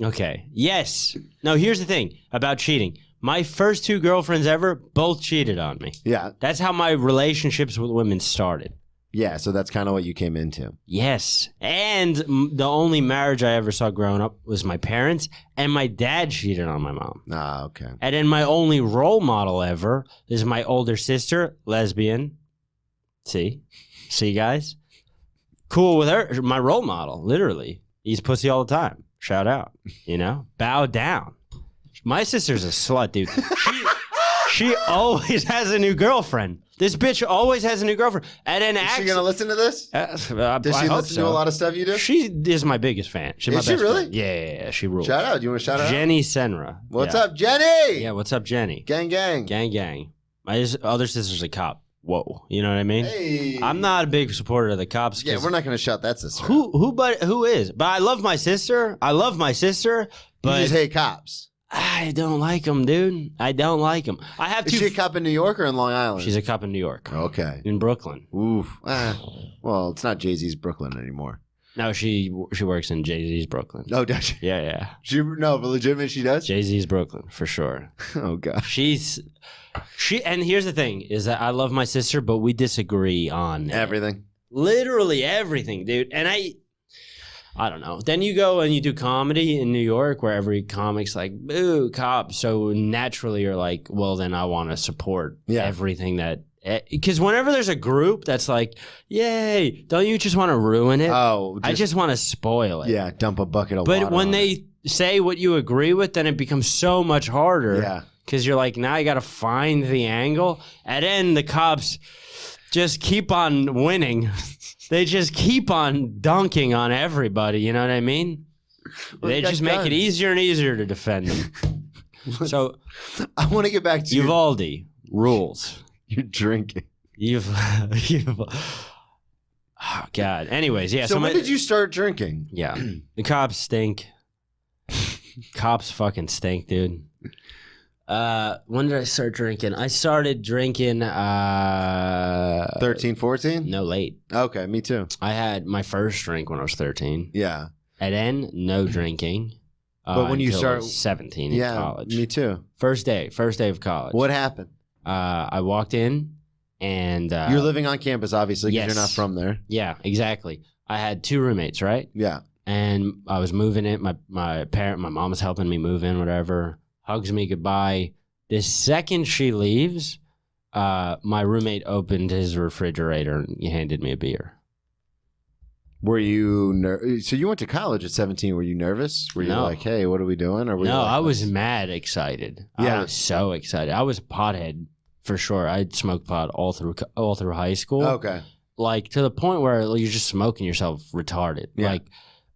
Okay. Yes. No, here's the thing about cheating. My first 2 girlfriends ever both cheated on me. Yeah. That's how my relationships with women started. Yeah, so that's kind of what you came into. Yes. And the only marriage I ever saw growing up was my parents, and my dad cheated on my mom. Ah, okay. And then my only role model ever is my older sister, lesbian. See, guys? Cool with her. My role model, literally. He's pussy all the time. Shout out, bow down. My sister's a slut, dude. She always has a new girlfriend. This bitch always has a new girlfriend. And then Is she going to listen to this? Does she listen to a lot of stuff you do? She is my biggest fan. She's my Is she best really? friend. Yeah, she rules. Shout out. Do you want to shout out? Jenny Senra. What's Yeah. up, Jenny? Yeah, what's up, Jenny? Gang, gang. Gang. My other sister's a cop. Whoa. You know what I mean? Hey. I'm not a big supporter of the cops. Yeah, we're not going to shout that sister. Who is? But I love my sister. You But just hate cops. I don't like them, dude. I don't like them. I have Is she a cop in New York or in Long Island? She's a cop in New York. Okay. In Brooklyn. Oof. Well, it's not Jay-Z's Brooklyn anymore. No, she works in Jay-Z's Brooklyn. Oh, does she? Yeah. No, but legitimately she does? Jay-Z's Brooklyn, for sure. Oh, gosh. And here's the thing, is that I love my sister, but we disagree on Everything. literally everything, dude. And I don't know. Then you go and you do comedy in New York where every comic's like, boo, cops. So naturally you're like, well, then I want to support everything that... Because whenever there's a group that's like, yay, don't you just want to ruin it? Oh. I just want to spoil it. Yeah, dump a bucket of water. But when on they it. say what you agree with, then it becomes so much harder. Yeah. Because you're like, now I got to find the angle. And then the cops just keep on winning. They just keep on dunking on everybody. You know what I mean? Well, they just make it easier and easier to defend them. So I want to get back to Uvalde rules. You're drinking. Oh, God. Anyways, yeah. So when did you start drinking? Yeah. The cops stink. Cops fucking stink, dude. When did I start drinking? I started drinking 13, 14? No, late. Okay, me too. I had my first drink when I was 13. Yeah. And then no drinking. But when you until I start was 17 in college. Me too. First day of college. What happened? I walked in and you're living on campus, obviously, because yes. you're not from there. Yeah, exactly. I had 2 roommates, right? Yeah. And I was moving in. My mom was helping me move in, whatever. Hugs me goodbye. The second she leaves, my roommate opened his refrigerator and he handed me a beer. Were you so you went to college at 17? Were you nervous? Were you like, hey, what are we doing? Or were no, you like, I was mad excited. Yeah. I was so excited. I was a pothead for sure. I'd smoked pot all through high school. Okay. Like to the point where you're just smoking yourself retarded. Yeah. Like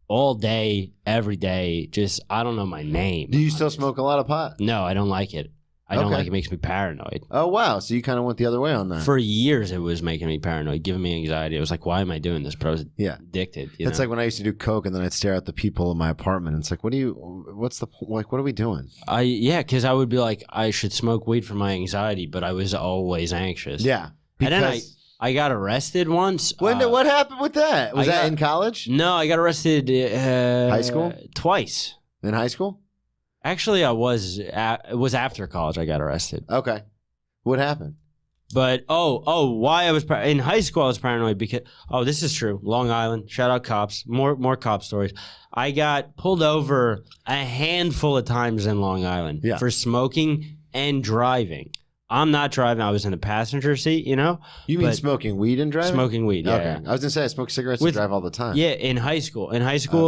all day, every day, just I don't know my name. Do you still smoke a lot of pot? No, I don't like it. I don't Okay. like it. Makes me paranoid. Oh, wow. So you kind of went the other way on that. For years, it was making me paranoid, giving me anxiety. I was like, why am I doing this? But I was addicted. That's like when I used to do coke and then I'd stare at the people in my apartment. And it's like, what are we doing? Because I would be like, I should smoke weed for my anxiety, but I was always anxious. Yeah. And then I got arrested once. What happened with that? Was that in college? No, I got arrested. High school? Twice. In high school? Actually, it was after college I got arrested. Okay. What happened? But, why I was in high school, I was paranoid because, this is true. Long Island, shout out cops, more cop stories. I got pulled over a handful of times in Long Island for smoking and driving. I'm not driving. I was in the passenger seat, You mean smoking weed and driving? Smoking weed, yeah. Okay. I was going to say I smoke cigarettes and drive all the time. Yeah, in high school.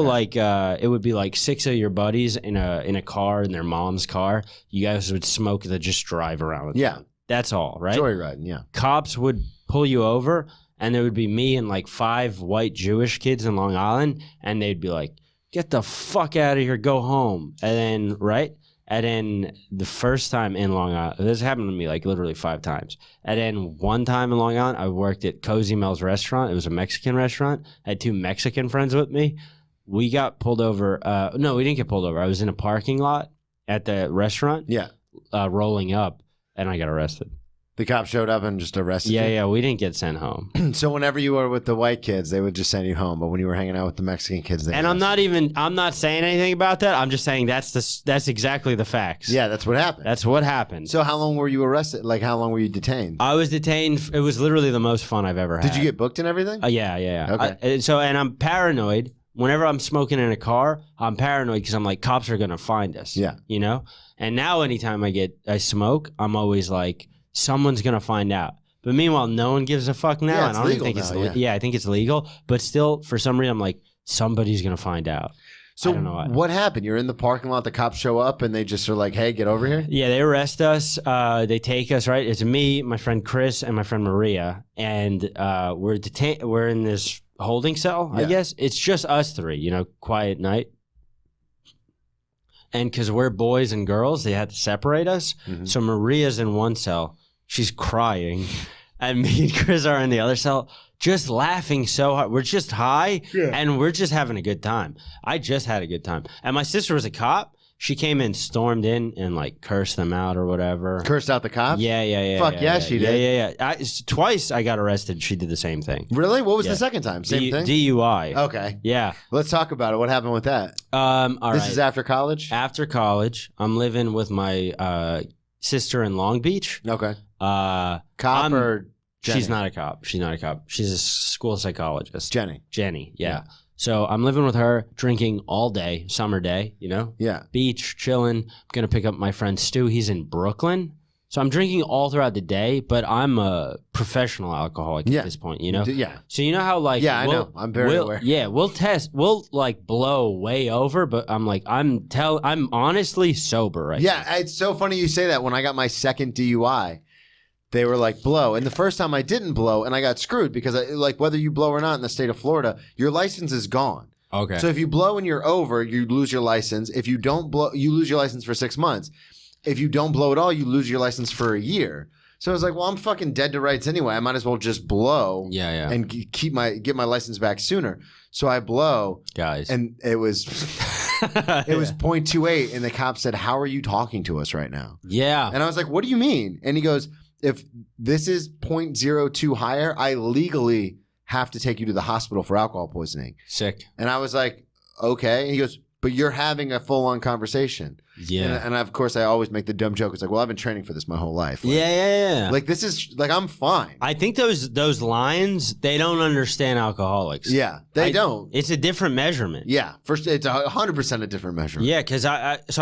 Like it would be like 6 of your buddies in a car, in their mom's car. You guys would smoke and then just drive around with them. That's all, right? Joyriding, yeah. Cops would pull you over, and there would be me and like 5 white Jewish kids in Long Island, and they'd be like, get the fuck out of here, go home. And then the first time in Long Island, this happened to me like literally 5 times. And then one time in Long Island, I worked at Cozy Mel's restaurant. It was a Mexican restaurant. I had 2 Mexican friends with me. We got pulled over. No, we didn't get pulled over. I was in a parking lot at the restaurant. Yeah. rolling up, and I got arrested. The cop showed up and just arrested you? Yeah, we didn't get sent home. So whenever you were with the white kids, they would just send you home. But when you were hanging out with the Mexican kids, they I'm not saying anything about that. I'm just saying that's exactly the facts. Yeah, that's what happened. That's what happened. So how long were you arrested? Like, how long were you detained? I was detained. It was literally the most fun I've ever had. Did you get booked and everything? Yeah. Okay. And I'm paranoid. Whenever I'm smoking in a car, I'm paranoid because I'm like, cops are going to find us. Yeah. You know? And now anytime I smoke, I'm always like, someone's going to find out. But meanwhile, no one gives a fuck now. Yeah, and I don't even think I think it's legal. But still, for some reason, I'm like, somebody's going to find out. So I don't know why. What happened? You're in the parking lot, the cops show up, and they just are like, hey, get over here? Yeah, they arrest us. They take us, right? It's me, my friend Chris, and my friend Maria. And we're detained. We're in this holding cell, I guess. It's just us three, you know, quiet night. And because we're boys and girls, they had to separate us. Mm-hmm. So Maria's in one cell. She's crying. And me and Chris are in the other cell, just laughing so hard. We're just high, and we're just having a good time. I just had a good time. And my sister was a cop. She came in, stormed in, and like cursed them out or whatever. Cursed out the cops? Yeah. Fuck yeah, she did. Yeah. Twice I got arrested. She did the same thing. Really? What was the second time? Same thing? DUI. Okay. Yeah. Let's talk about it. What happened with that? This is after college? After college. I'm living with my sister in Long Beach. Okay. Cop or Jenny? She's not a cop. She's a school psychologist. Jenny. Yeah. So I'm living with her, drinking all day, summer day, you know? Yeah. Beach, chilling. I'm going to pick up my friend Stu. He's in Brooklyn. So I'm drinking all throughout the day, but I'm a professional alcoholic at this point, you know? Yeah. So you know how like... Yeah, I know. I'm very aware. Yeah, we'll like blow way over, but I'm like, I'm honestly sober right now. Yeah, it's so funny you say that. When I got my second DUI, they were like, blow. And the first time I didn't blow, and I got screwed because like whether you blow or not in the state of Florida, your license is gone. Okay. So if you blow and you're over, you lose your license. If you don't blow, you lose your license for 6 months. If you don't blow at all, you lose your license for a year. So I was like, well, I'm fucking dead to rights anyway. I might as well just blow and get my license back sooner. So I blow. Guys. And it was 0.28, and the cop said, how are you talking to us right now? Yeah. And I was like, what do you mean? And he goes, if this is 0.02 higher, I legally have to take you to the hospital for alcohol poisoning. Sick. And I was like, okay. And he goes, but you're having a full-on conversation. Yeah. And of course, I always make the dumb joke. It's like, well, I've been training for this my whole life. Like, yeah. Like, this is, like, I'm fine. I think those lines, they don't understand alcoholics. Yeah, they don't. It's a different measurement. Yeah. First, it's 100% a different measurement. Yeah, because I drink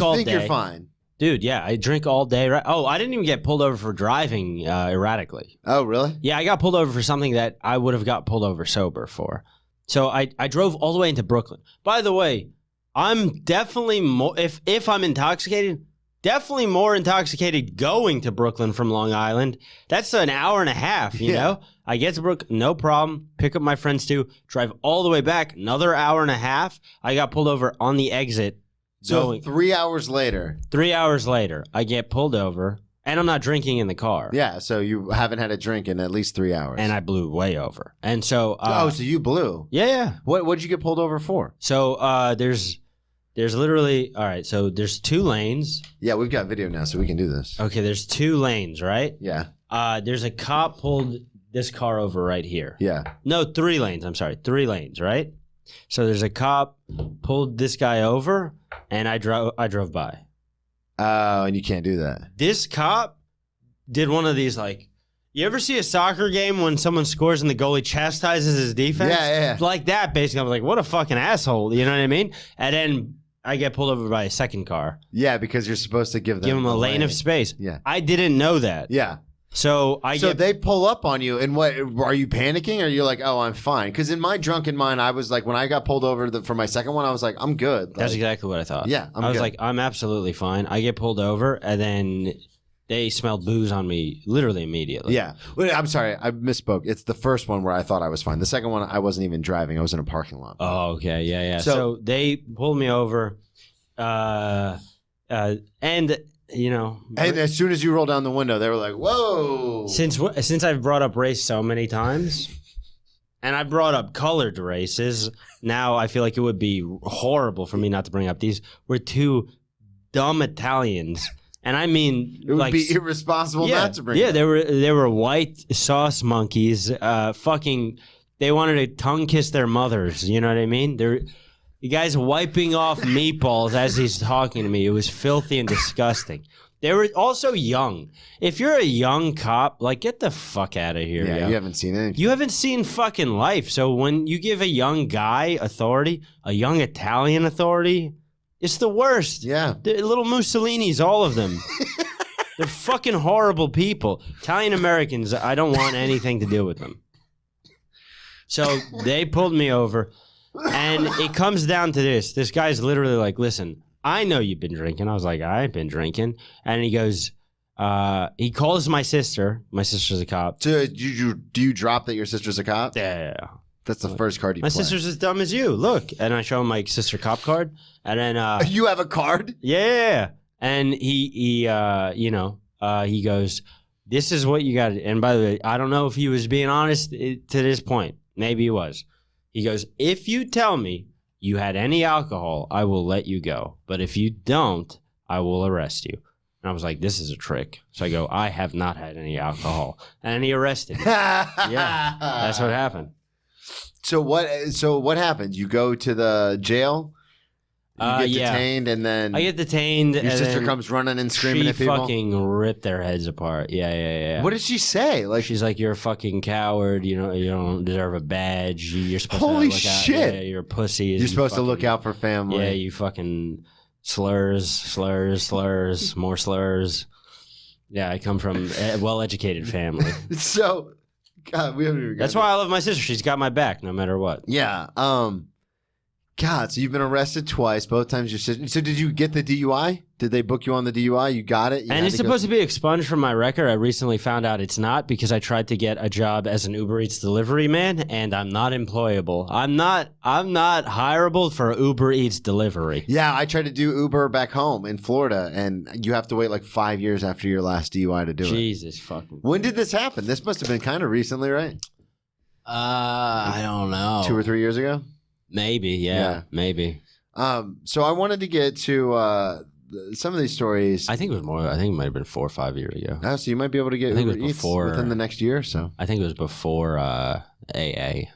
all day. You think you're fine. Dude, yeah, I drink all day. Right? Oh, I didn't even get pulled over for driving erratically. Oh, really? Yeah, I got pulled over for something that I would have got pulled over sober for. So I drove all the way into Brooklyn. By the way, I'm definitely more, if I'm intoxicated, definitely more intoxicated going to Brooklyn from Long Island. That's an hour and a half, you know? I get to Brooklyn, no problem. Pick up my friends too. Drive all the way back, another hour and a half. I got pulled over on the exit. So 3 hours later. 3 hours later, I get pulled over. And I'm not drinking in the car. Yeah, so you haven't had a drink in at least 3 hours. And I blew way over. And so... so you blew? Yeah. What'd you get pulled over for? So there's literally... All right, so there's 2 lanes. Yeah, we've got video now, so we can do this. Okay, there's 2 lanes, right? Yeah. There's a cop pulled this car over right here. Yeah. No, 3 lanes. I'm sorry. 3 lanes, right? So there's a cop pulled this guy over, and I drove by. Oh, and you can't do that. This cop did one of these, like, you ever see a soccer game when someone scores and the goalie chastises his defense? Yeah. Like that, basically. I was like, what a fucking asshole. You know what I mean? And then I get pulled over by a second car. Yeah, because you're supposed to give them a lane of space. Yeah. I didn't know that. Yeah. So they pull up on you, and what are you panicking, or you're like, oh, I'm fine? Because in my drunken mind, I was like, when I got pulled over for my second one, I was like, I'm good. That's exactly what I thought. Yeah, I was like, I'm absolutely fine. I get pulled over, and then they smelled booze on me literally immediately. Yeah. I'm sorry, I misspoke. It's the first one where I thought I was fine. The second one, I wasn't even driving. I was in a parking lot. Oh, okay. Yeah. So they pulled me over, and you know, and as soon as you roll down the window, they were like, whoa. Since I've brought up race so many times, and I brought up colored races, now I feel like it would be horrible for me not to bring up these. We're 2 dumb Italians. And I mean, It would be irresponsible not to bring. Yeah, they were white sauce monkeys. They wanted to tongue kiss their mothers. You know what I mean? The guy's wiping off meatballs as he's talking to me. It was filthy and disgusting. They were also young. If you're a young cop, like, get the fuck out of here. Yeah, you haven't seen anything. You haven't seen fucking life. So when you give a young guy authority, a young Italian authority, it's the worst. Yeah. The little Mussolinis, all of them. They're fucking horrible people. Italian Americans, I don't want anything to do with them. So they pulled me over, and it comes down to this. This guy's literally like, listen, I know you've been drinking. I was like, I ain't been drinking. And he goes, he calls my sister. My sister's a cop. So do you drop that your sister's a cop? Yeah. That's the first card you My play. sister's as dumb as you. Look. And I show him my sister cop card. And then... you have a card? Yeah. And he goes, this is what you got. And by the way, I don't know if he was being honest to this point. Maybe he was. He goes, if you tell me you had any alcohol, I will let you go. But if you don't, I will arrest you. And I was like, this is a trick. So I go, I have not had any alcohol. And he arrested me. Yeah, that's what happened. So what happened? You go to the jail? You get detained, and then I get detained. Your sister comes running and screaming at people? She fucking ripped their heads apart. Yeah. What did she say? Like, she's like, you're a fucking coward. You know, you don't deserve a badge. You're supposed holy to look out. shit. Yeah, you're a pussy. You're supposed to look out for family. Yeah, you fucking slurs, more slurs. Yeah, I come from a well-educated family. So, God, we haven't even. That's why I love my sister. She's got my back no matter what. Yeah. God, so you've been arrested twice, both times your sister. So did you get the DUI? Did they book you on the DUI? You got it? And it's supposed to be expunged from my record. I recently found out it's not because I tried to get a job as an Uber Eats delivery man, and I'm not employable. I'm not hireable for Uber Eats delivery. Yeah, I tried to do Uber back home in Florida, and you have to wait like 5 years after your last DUI to do it. Jesus fucking. When did this happen? This must have been kind of recently, right? I don't know. 2 or 3 years ago? Maybe, yeah. Maybe. So I wanted to get to some of these stories. I think it was more. I think it might have been 4 or 5 years ago. Oh, so you might be able to get Uber Eats within the next year or so. I think it was before AA. Okay.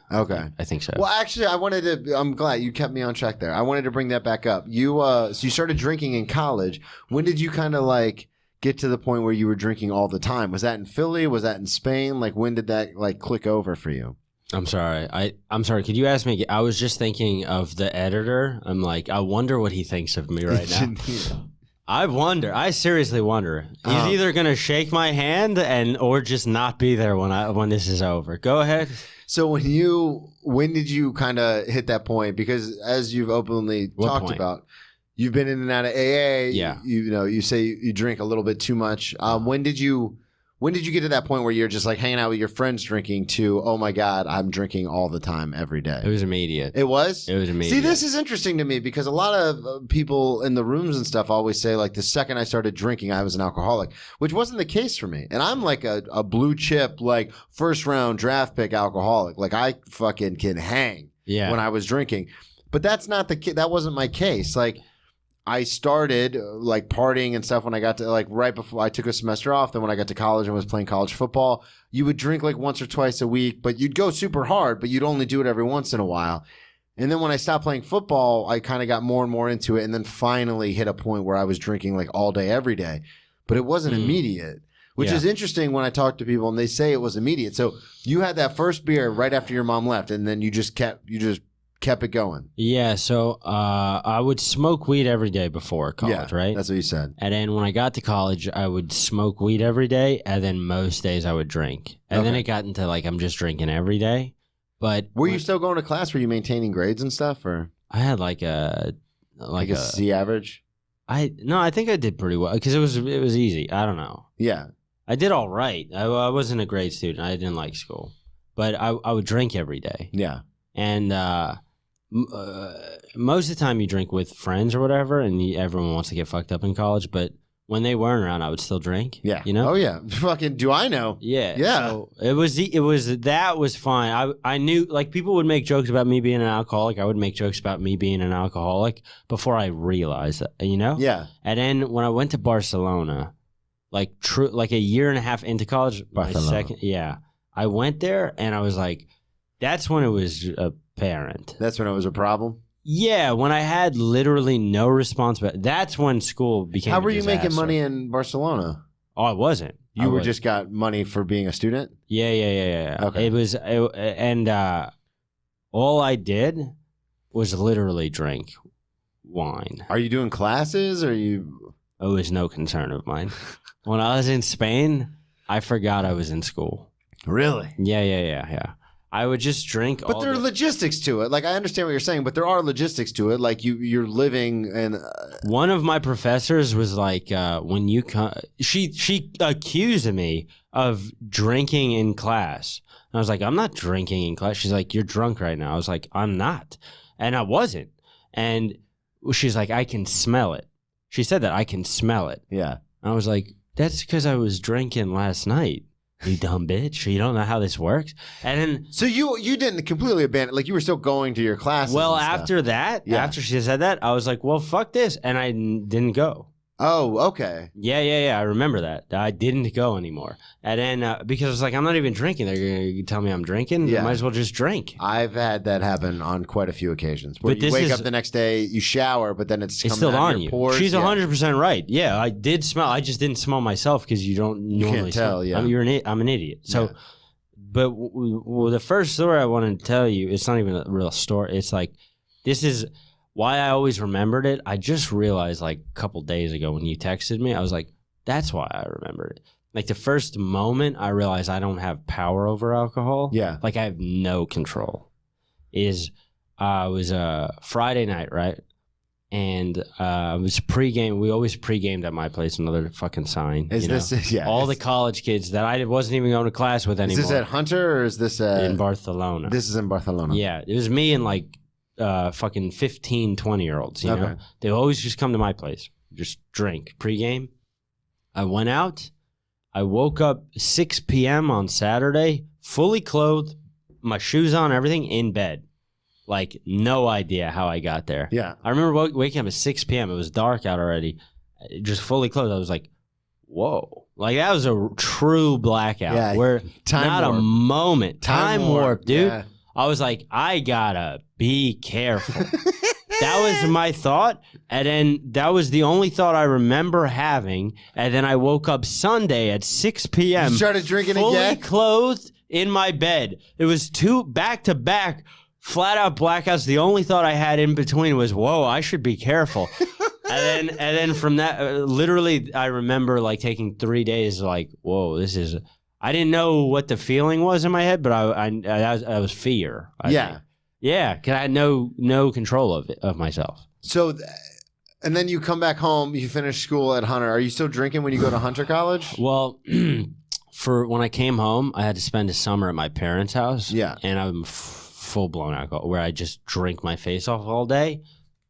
I think so. Well, actually, I'm glad you kept me on track there. I wanted to bring that back up. So you started drinking in college. When did you kind of like get to the point where you were drinking all the time? Was that in Philly? Was that in Spain? Like, when did that like click over for you? I'm sorry. I'm sorry. Could you ask me again? I was just thinking of the editor. I'm like, I wonder what he thinks of me right now. I wonder. I seriously wonder. He's either gonna shake my hand or just not be there when this is over. Go ahead. So when did you kind of hit that point? Because as you've openly talked about, you've been in and out of AA. Yeah. You say you drink a little bit too much. When did you get to that point where you're just like hanging out with your friends drinking to, oh my God, I'm drinking all the time every day? It was immediate. It was? It was immediate. See, this is interesting to me because a lot of people in the rooms and stuff always say like the second I started drinking, I was an alcoholic, which wasn't the case for me. And I'm like a blue chip, like first round draft pick alcoholic. Like I fucking can hang when I was drinking. But that's not that wasn't my case. Like, I started like partying and stuff when I got to like right before I took a semester off. Then when I got to college and was playing college football, you would drink like once or twice a week, but you'd go super hard, but you'd only do it every once in a while. And then when I stopped playing football, I kind of got more and more into it and then finally hit a point where I was drinking like all day, every day. But it wasn't immediate, which is interesting when I talk to people and they say it was immediate. So you had that first beer right after your mom left and then you just kept it going. Yeah, so I would smoke weed every day before college, right? That's what you said. And then when I got to college, I would smoke weed every day, and then most days I would drink. And then it got into like I'm just drinking every day. But were you still going to class? Were you maintaining grades and stuff, or I had like a C average? I think I did pretty well because it was easy. I don't know. Yeah, I did all right. I wasn't a great student. I didn't like school, but I would drink every day. Yeah, and most of the time you drink with friends or whatever, and everyone wants to get fucked up in college. But when they weren't around, I would still drink. Yeah. You know? Oh yeah. Fucking do I know? Yeah. Yeah. So that was fine. I knew, like, people would make jokes about me being an alcoholic. I would make jokes about me being an alcoholic before I realized that, you know? Yeah. And then when I went to Barcelona, like a year and a half into college, I went there and I was like, that's when it was apparent. That's when it was a problem. Yeah, when I had literally no responsibility. That's when school became. How were you making money in Barcelona? Oh, I wasn't. Just got money for being a student? Yeah. Okay. And all I did was literally drink wine. Are you doing classes or you? It was no concern of mine. When I was in Spain, I forgot I was in school. Really? Yeah. I would just drink. But there are logistics to it. Like, I understand what you're saying, but there are logistics to it. Like, you're living and. One of my professors was like, when you come, she accused me of drinking in class. And I was like, I'm not drinking in class. She's like, you're drunk right now. I was like, I'm not, and I wasn't. And she's like, I can smell it. She said that I can smell it. Yeah. I was like, that's because I was drinking last night. You dumb bitch. You don't know how this works. And then. So you didn't completely abandon, like, you were still going to your classes. Well, after that, after she said that, I was like, well, fuck this. And I didn't go. Oh, okay. Yeah. I remember that. I didn't go anymore. And then, because I was like, I'm not even drinking. They're going to tell me I'm drinking. Yeah. I might as well just drink. I've had that happen on quite a few occasions. Where But you wake up the next day, you shower, but then it's still coming out on of your you. pores. She's 100% right. Yeah, I did smell. I just didn't smell myself because you don't normally can't tell, smell. yeah. I'm an idiot. So, Yeah. but the first story I wanted to tell you, it's not even a real story. It's like, this is why I always remembered it. I just realized like a couple days ago when you texted me, I was like, that's why I remembered it. Like the first moment I realized I don't have power over alcohol. Yeah. Like I have no control. It was a Friday night, right? And it was pregame. We always pregamed at my place. Another fucking sign. Is this? Yeah. All the college kids that I wasn't even going to class with anymore. Is this at Hunter or is this in Barcelona? This is in Barcelona. Yeah, it was me and like fucking 15, 20-year-olds. You know, they always just come to my place, just drink pregame. I went out. I woke up 6 p.m. on Saturday, fully clothed, my shoes on, everything, in bed. Like, no idea how I got there. Yeah. I remember waking up at 6 p.m. It was dark out already. Just fully clothed. I was like, whoa. Like, that was a true blackout. Yeah. Where not warp. A moment. Time warp, dude. Yeah. I was like, I gotta be careful. That was my thought. And then that was the only thought I remember having. And then I woke up Sunday at 6 p.m. You started drinking fully again? Clothed in my bed. It was 2 back-to-back flat out blackouts. The only thought I had in between was, whoa, I should be careful. and then from that, literally, I remember like taking 3 days, like, whoa, this is. I didn't know what the feeling was in my head, but I was fear. I think. Yeah, because I had no control of myself. So, and then you come back home. You finish school at Hunter. Are you still drinking when you go to Hunter College? Well, for when I came home, I had to spend a summer at my parents' house. Yeah, and I'm full-blown alcohol, where I just drink my face off all day.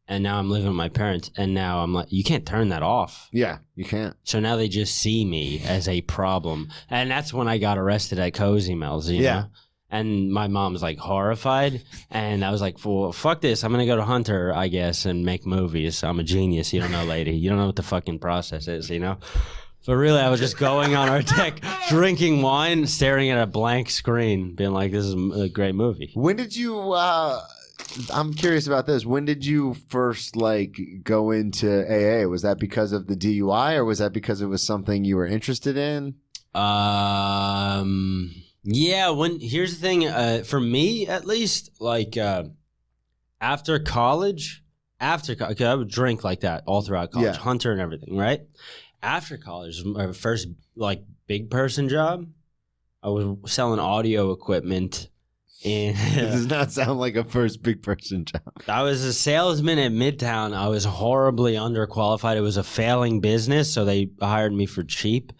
And now I'm living with my parents, and now I'm like, you can't turn that off. Yeah, you can't. So now they just see me as a problem. And that's when I got arrested at Cozy Mel's, you know? And my mom was like horrified. And I was like, well, fuck this. I'm going to go to Hunter, I guess, and make movies. I'm a genius. You don't know, lady. You don't know what the fucking process is, you know? But really, I was just going on our deck, drinking wine, staring at a blank screen, being like, this is a great movie. When did you, I'm curious about this. When did you first, like, go into AA? Was that because of the DUI, or was that because it was something you were interested in? Yeah, here's the thing, for me at least, like after college, cause I would drink like that all throughout college, Hunter and everything, right? After college, my first like big person job, I was selling audio equipment. And it does not sound like a first big person job. I was a salesman at Midtown. I was horribly underqualified. It was a failing business, so they hired me for cheap.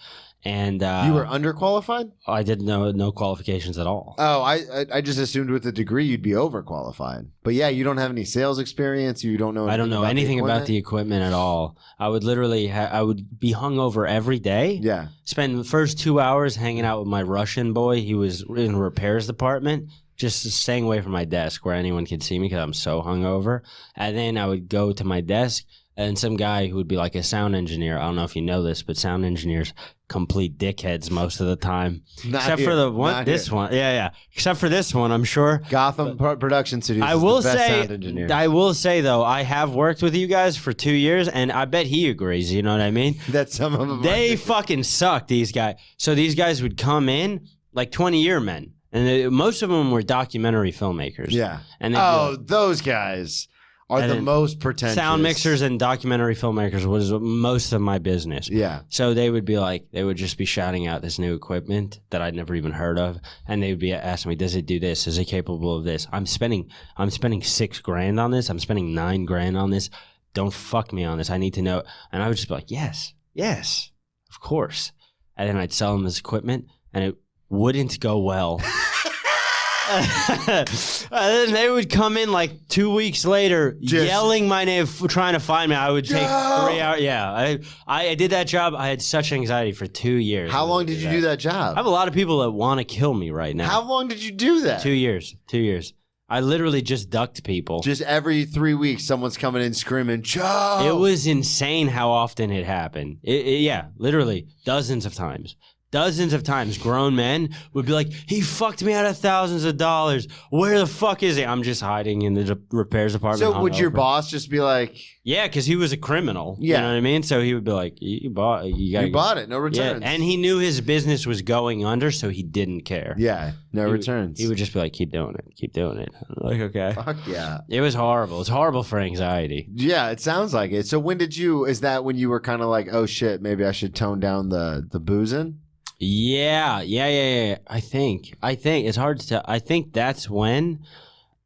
And you were underqualified? I did no qualifications at all. Oh, I just assumed with a degree you'd be overqualified. But yeah, you don't have any sales experience. You don't know. I don't know anything about the equipment at all. I would literally I would be hungover every day. Yeah. Spend the first 2 hours hanging out with my Russian boy. He was in the repairs department, just staying away from my desk where anyone could see me because I'm so hungover. And then I would go to my desk, and some guy who would be like a sound engineer. I don't know if you know this, but sound engineers complete dickheads most of the time. Except for the one, this one. Yeah. Except for this one, I'm sure. Gotham Production Studios. I will is the best say, sound engineer. I will say though, I have worked with you guys for 2 years, and I bet he agrees. You know what I mean? That some of them they fucking suck. These guys. So these guys would come in like 20-year men, and most of them were documentary filmmakers. Yeah. And those guys are the most pretentious. Sound mixers and documentary filmmakers was most of my business. Yeah. So they would just be shouting out this new equipment that I'd never even heard of, and they would be asking me, "Does it do this? Is it capable of this?" I'm spending $6,000 on this. I'm spending $9,000 on this. Don't fuck me on this. I need to know. And I would just be like, yes, of course. And then I'd sell them this equipment, and it wouldn't go well. And then they would come in like 2 weeks later, yelling my name, trying to find me. I would take 3 hours. Yeah, I did that job. I had such anxiety for 2 years. How long did you do that job? I have a lot of people that want to kill me right now. How long did you do that? 2 years. 2 years. I literally just ducked people. Just every 3 weeks, someone's coming in screaming, Joe! It was insane how often it happened. Yeah, literally dozens of times. Dozens of times, grown men would be like, "He fucked me out of thousands of dollars. Where the fuck is he?" I'm just hiding in the repairs department. So would your boss just be like, "Yeah," because he was a criminal. Yeah. You know what I mean? So he would be like, "You bought it, no returns." Yeah, and he knew his business was going under, so he didn't care. Yeah, no returns. He would just be like, "Keep doing it, keep doing it." I'm like, okay. Fuck yeah. It was horrible. It's horrible for anxiety. Yeah, it sounds like it. So is that when you were kind of like, "Oh shit, maybe I should tone down the boozing"? Yeah. I think it's hard to tell. I think that's when.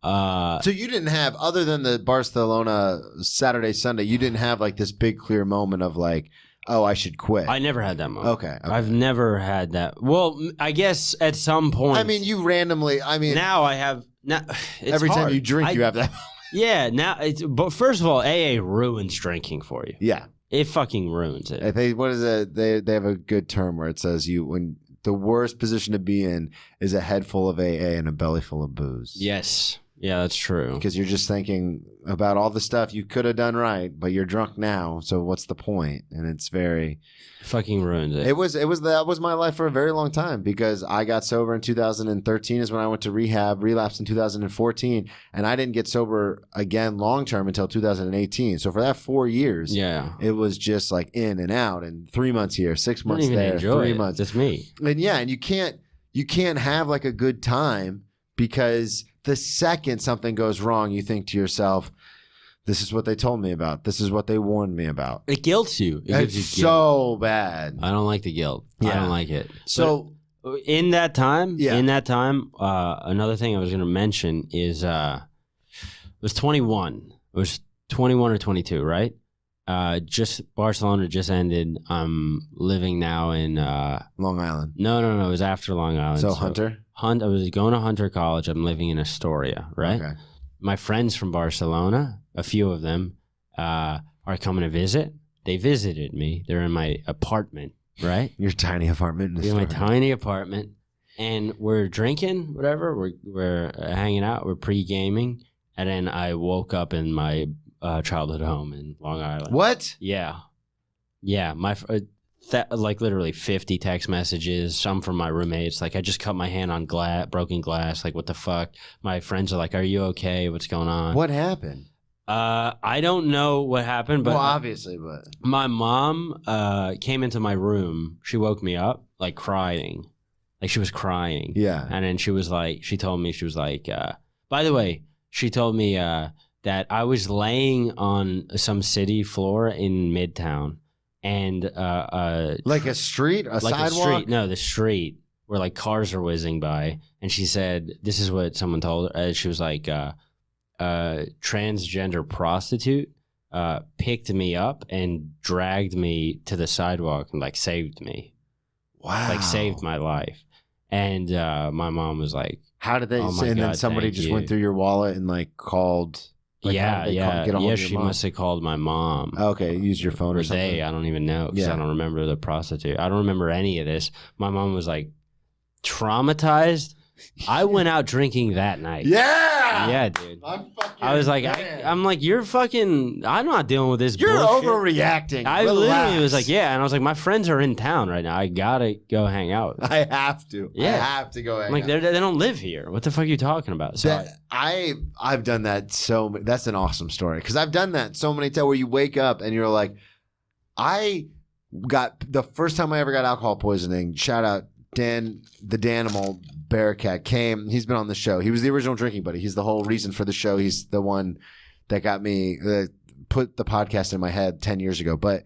So you didn't have, other than the Barcelona Saturday, Sunday, you didn't have like this big clear moment of like, "Oh, I should quit." I never had that moment. Okay. I've never had that. Well, I guess at some point. I mean, you randomly. I mean, now I have. Now it's every hard. time you drink, you have that. Yeah. Now but first of all, AA ruins drinking for you. Yeah. It fucking ruins it. What is it? They have a good term where it says when the worst position to be in is a head full of AA and a belly full of booze. Yes. Yeah, that's true. Because you're just thinking about all the stuff you could have done right, but you're drunk now. So what's the point? And it's very fucking ruins it. That was my life for a very long time, because I got sober in 2013 is when I went to rehab, relapsed in 2014, and I didn't get sober again long term until 2018. So for that 4 years, it was just like in and out, and 3 months here, 6 months there, 3 months. It's me. And you can't have like a good time, because the second something goes wrong, you think to yourself, "This is what they told me about. This is what they warned me about." It guilts you. It gives you guilt. So bad. I don't like the guilt. Yeah. I don't like it. So but in that time, another thing I was going to mention is it was 21. It was 21 or 22, right? Just Barcelona just ended. I'm living now in Long Island. No. It was after Long Island. So Hunter? I was going to Hunter College. I'm living in Astoria, right? Okay. My friends from Barcelona, a few of them, are coming to visit. They visited me. They're in my apartment, right? Your tiny apartment in in my tiny apartment. And we're drinking, whatever. We're hanging out. We're pre-gaming. And then I woke up in my childhood home in Long Island. What? Yeah. Like literally 50 text messages, some from my roommates. Like, I just cut my hand on broken glass. Like, what the fuck? My friends are like, "Are you okay? What's going on?" What happened? I don't know what happened, but obviously, but my mom came into my room. She woke me up like crying, like she was crying. Yeah, and then she told me, by the way, she told me that I was laying on some city floor in Midtown. And like a street, a sidewalk? No, the street where like cars are whizzing by. And she said, this is what someone told her. She was like, transgender prostitute picked me up and dragged me to the sidewalk and like saved me. Wow. Like saved my life. And my mom was like, how did they? Oh my and then God, somebody thank just you. went through your wallet and like called. Like, how did they get a hold of your she mom? must have called my mom. Okay, use your phone or Or something. they, I don't even know because I don't remember the prostitute. I don't remember any of this. My mom was like traumatized. I went out drinking that night. Yeah, dude. I was like, I'm like, you're fucking. I'm not dealing with this. You're bullshit. overreacting. I Relax. literally was like, yeah, and I was like, my friends are in town right now. I gotta go hang out. I have to. Yeah. I have to go. I'm like, they don't live here. What the fuck are you talking about? So I've done that so many. That's an awesome story because I've done that so many times where you wake up and you're like, I got the first time I ever got alcohol poisoning. Shout out Dan, the Danimal Bearcat came. He's been on the show. He was the original drinking buddy. He's the whole reason for the show. He's the one that got me put the podcast in my head 10 years ago. But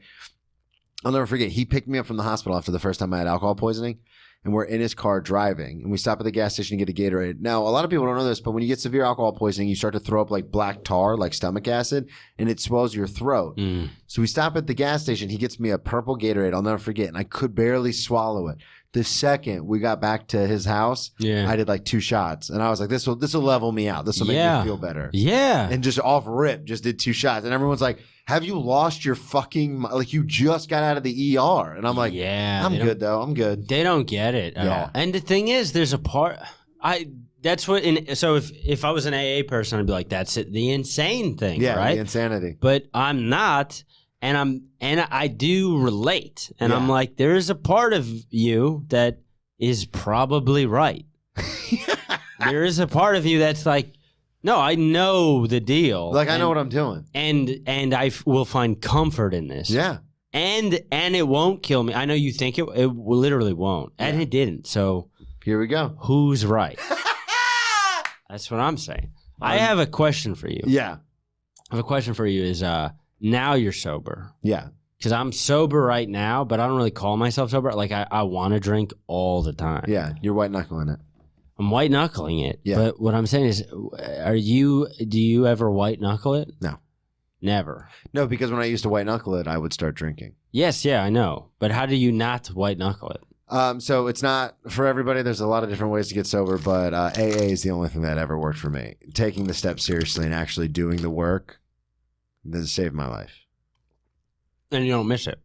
I'll never forget. He picked me up from the hospital after the first time I had alcohol poisoning. And we're in his car driving, and we stop at the gas station to get a Gatorade. Now, a lot of people don't know this, but when you get severe alcohol poisoning, you start to throw up like black tar, like stomach acid, and it swells your throat. So we stop at the gas station. He gets me a purple Gatorade. I'll never forget, and I could barely swallow it. The second we got back to his house, I did like 2 shots, and I was like, "This will level me out. This will make me feel better." Yeah, and just off rip, just did 2 shots, and everyone's like, "Have you lost your fucking like you just got out of the ER?" And I'm like, yeah, I'm good though. I'm good. They don't get it at all. And the thing is, there's a part that's what. So if I was an AA person, I'd be like, "That's it, the insane thing, right? The insanity." But I'm not. And I do relate. And I'm like, there is a part of you that is probably right. There is a part of you that's like, no, I know the deal. Like, I know what I'm doing. And I will find comfort in this. Yeah. And it won't kill me. I know you think it literally won't. And it didn't. So here we go. Who's right? That's what I'm saying. I have a question for you. Yeah. I have a question for you is, now you're sober. Yeah. Because I'm sober right now, but I don't really call myself sober. Like, I want to drink all the time. Yeah. You're white knuckling it. I'm white knuckling it. Yeah. But what I'm saying is, do you ever white knuckle it? No. Never. No, because when I used to white knuckle it, I would start drinking. Yes, yeah, I know. But how do you not white knuckle it? So it's not for everybody. There's a lot of different ways to get sober, but AA is the only thing that ever worked for me. Taking the steps seriously and actually doing the work, that saved my life. And you don't miss it.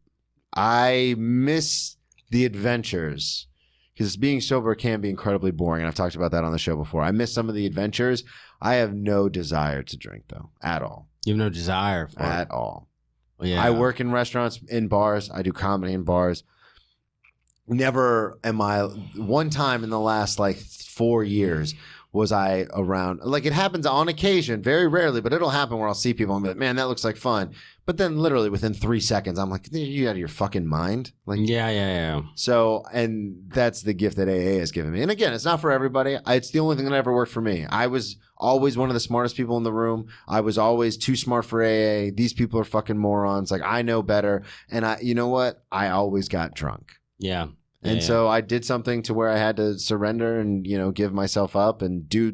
I miss the adventures because being sober can be incredibly boring. And I've talked about that on the show before. I miss some of the adventures. I have no desire to drink though, at all. You have no desire for at it. all. Well, yeah. I work in restaurants, in bars. I do comedy in bars. Never am I. One time in the last like 4 years was I around. Like it happens on occasion, very rarely, but it'll happen where I'll see people and be like, "Man, that looks like fun." But then literally within 3 seconds, I'm like, "You out of your fucking mind?" Like, yeah. So, and that's the gift that AA has given me. And again, it's not for everybody. It's the only thing that ever worked for me. I was always one of the smartest people in the room. I was always too smart for AA. These people are fucking morons. Like I know better. And you know what? I always got drunk. Yeah. And so I did something to where I had to surrender and, you know, give myself up and do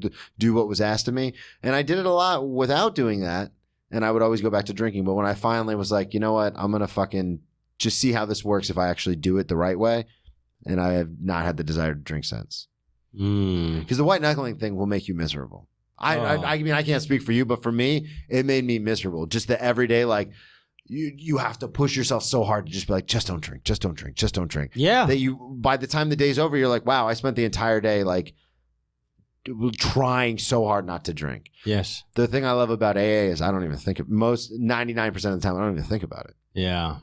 what was asked of me. And I did it a lot without doing that. And I would always go back to drinking. But when I finally was like, you know what, I'm going to fucking just see how this works if I actually do it the right way. And I have not had the desire to drink since. Because the white knuckling thing will make you miserable. I mean, I can't speak for you, but for me, it made me miserable. Just the everyday, like, you have to push yourself so hard to just be like, just don't drink, just don't drink, just don't drink. Yeah. That by the time the day's over, you're like, wow, I spent the entire day like trying so hard not to drink. Yes. The thing I love about AA is I don't even think 99% of the time, I don't even think about it. Yeah.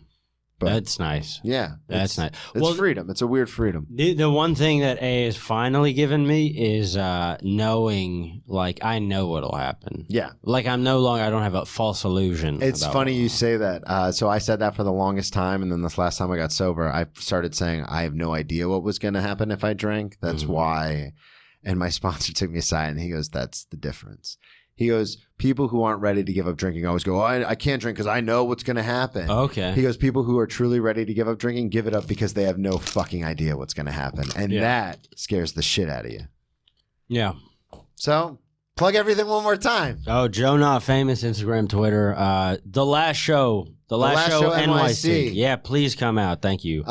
But that's nice. Yeah. That's nice. It's freedom. It's a weird freedom. The one thing that AA has finally given me is knowing, like, I know what'll happen. Yeah. Like, I don't have a false illusion. It's funny you say that. So I said that for the longest time. And then this last time I got sober, I started saying I have no idea what was going to happen if I drank. That's why. And my sponsor took me aside and he goes, that's the difference. He goes, people who aren't ready to give up drinking always go, I can't drink because I know what's going to happen. Okay. He goes, people who are truly ready to give up drinking, give it up because they have no fucking idea what's going to happen. And that scares the shit out of you. Yeah. So plug everything one more time. Oh, Joe Not Famous, Instagram, Twitter. The Last Show. The Last Show NYC. Yeah, please come out. Thank you.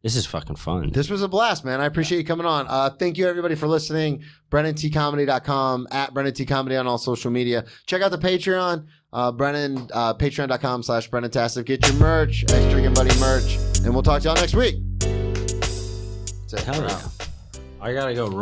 This is fucking fun. This was a blast, man. I appreciate you coming on. Thank you, everybody, for listening. BrennanTComedy.com, at BrennanTComedy on all social media. Check out the Patreon, patreon.com/BrennanTassif. Get your merch, X Drinking Buddy merch, and we'll talk to y'all next week. That's it. Hell We're yeah. out. I gotta go run.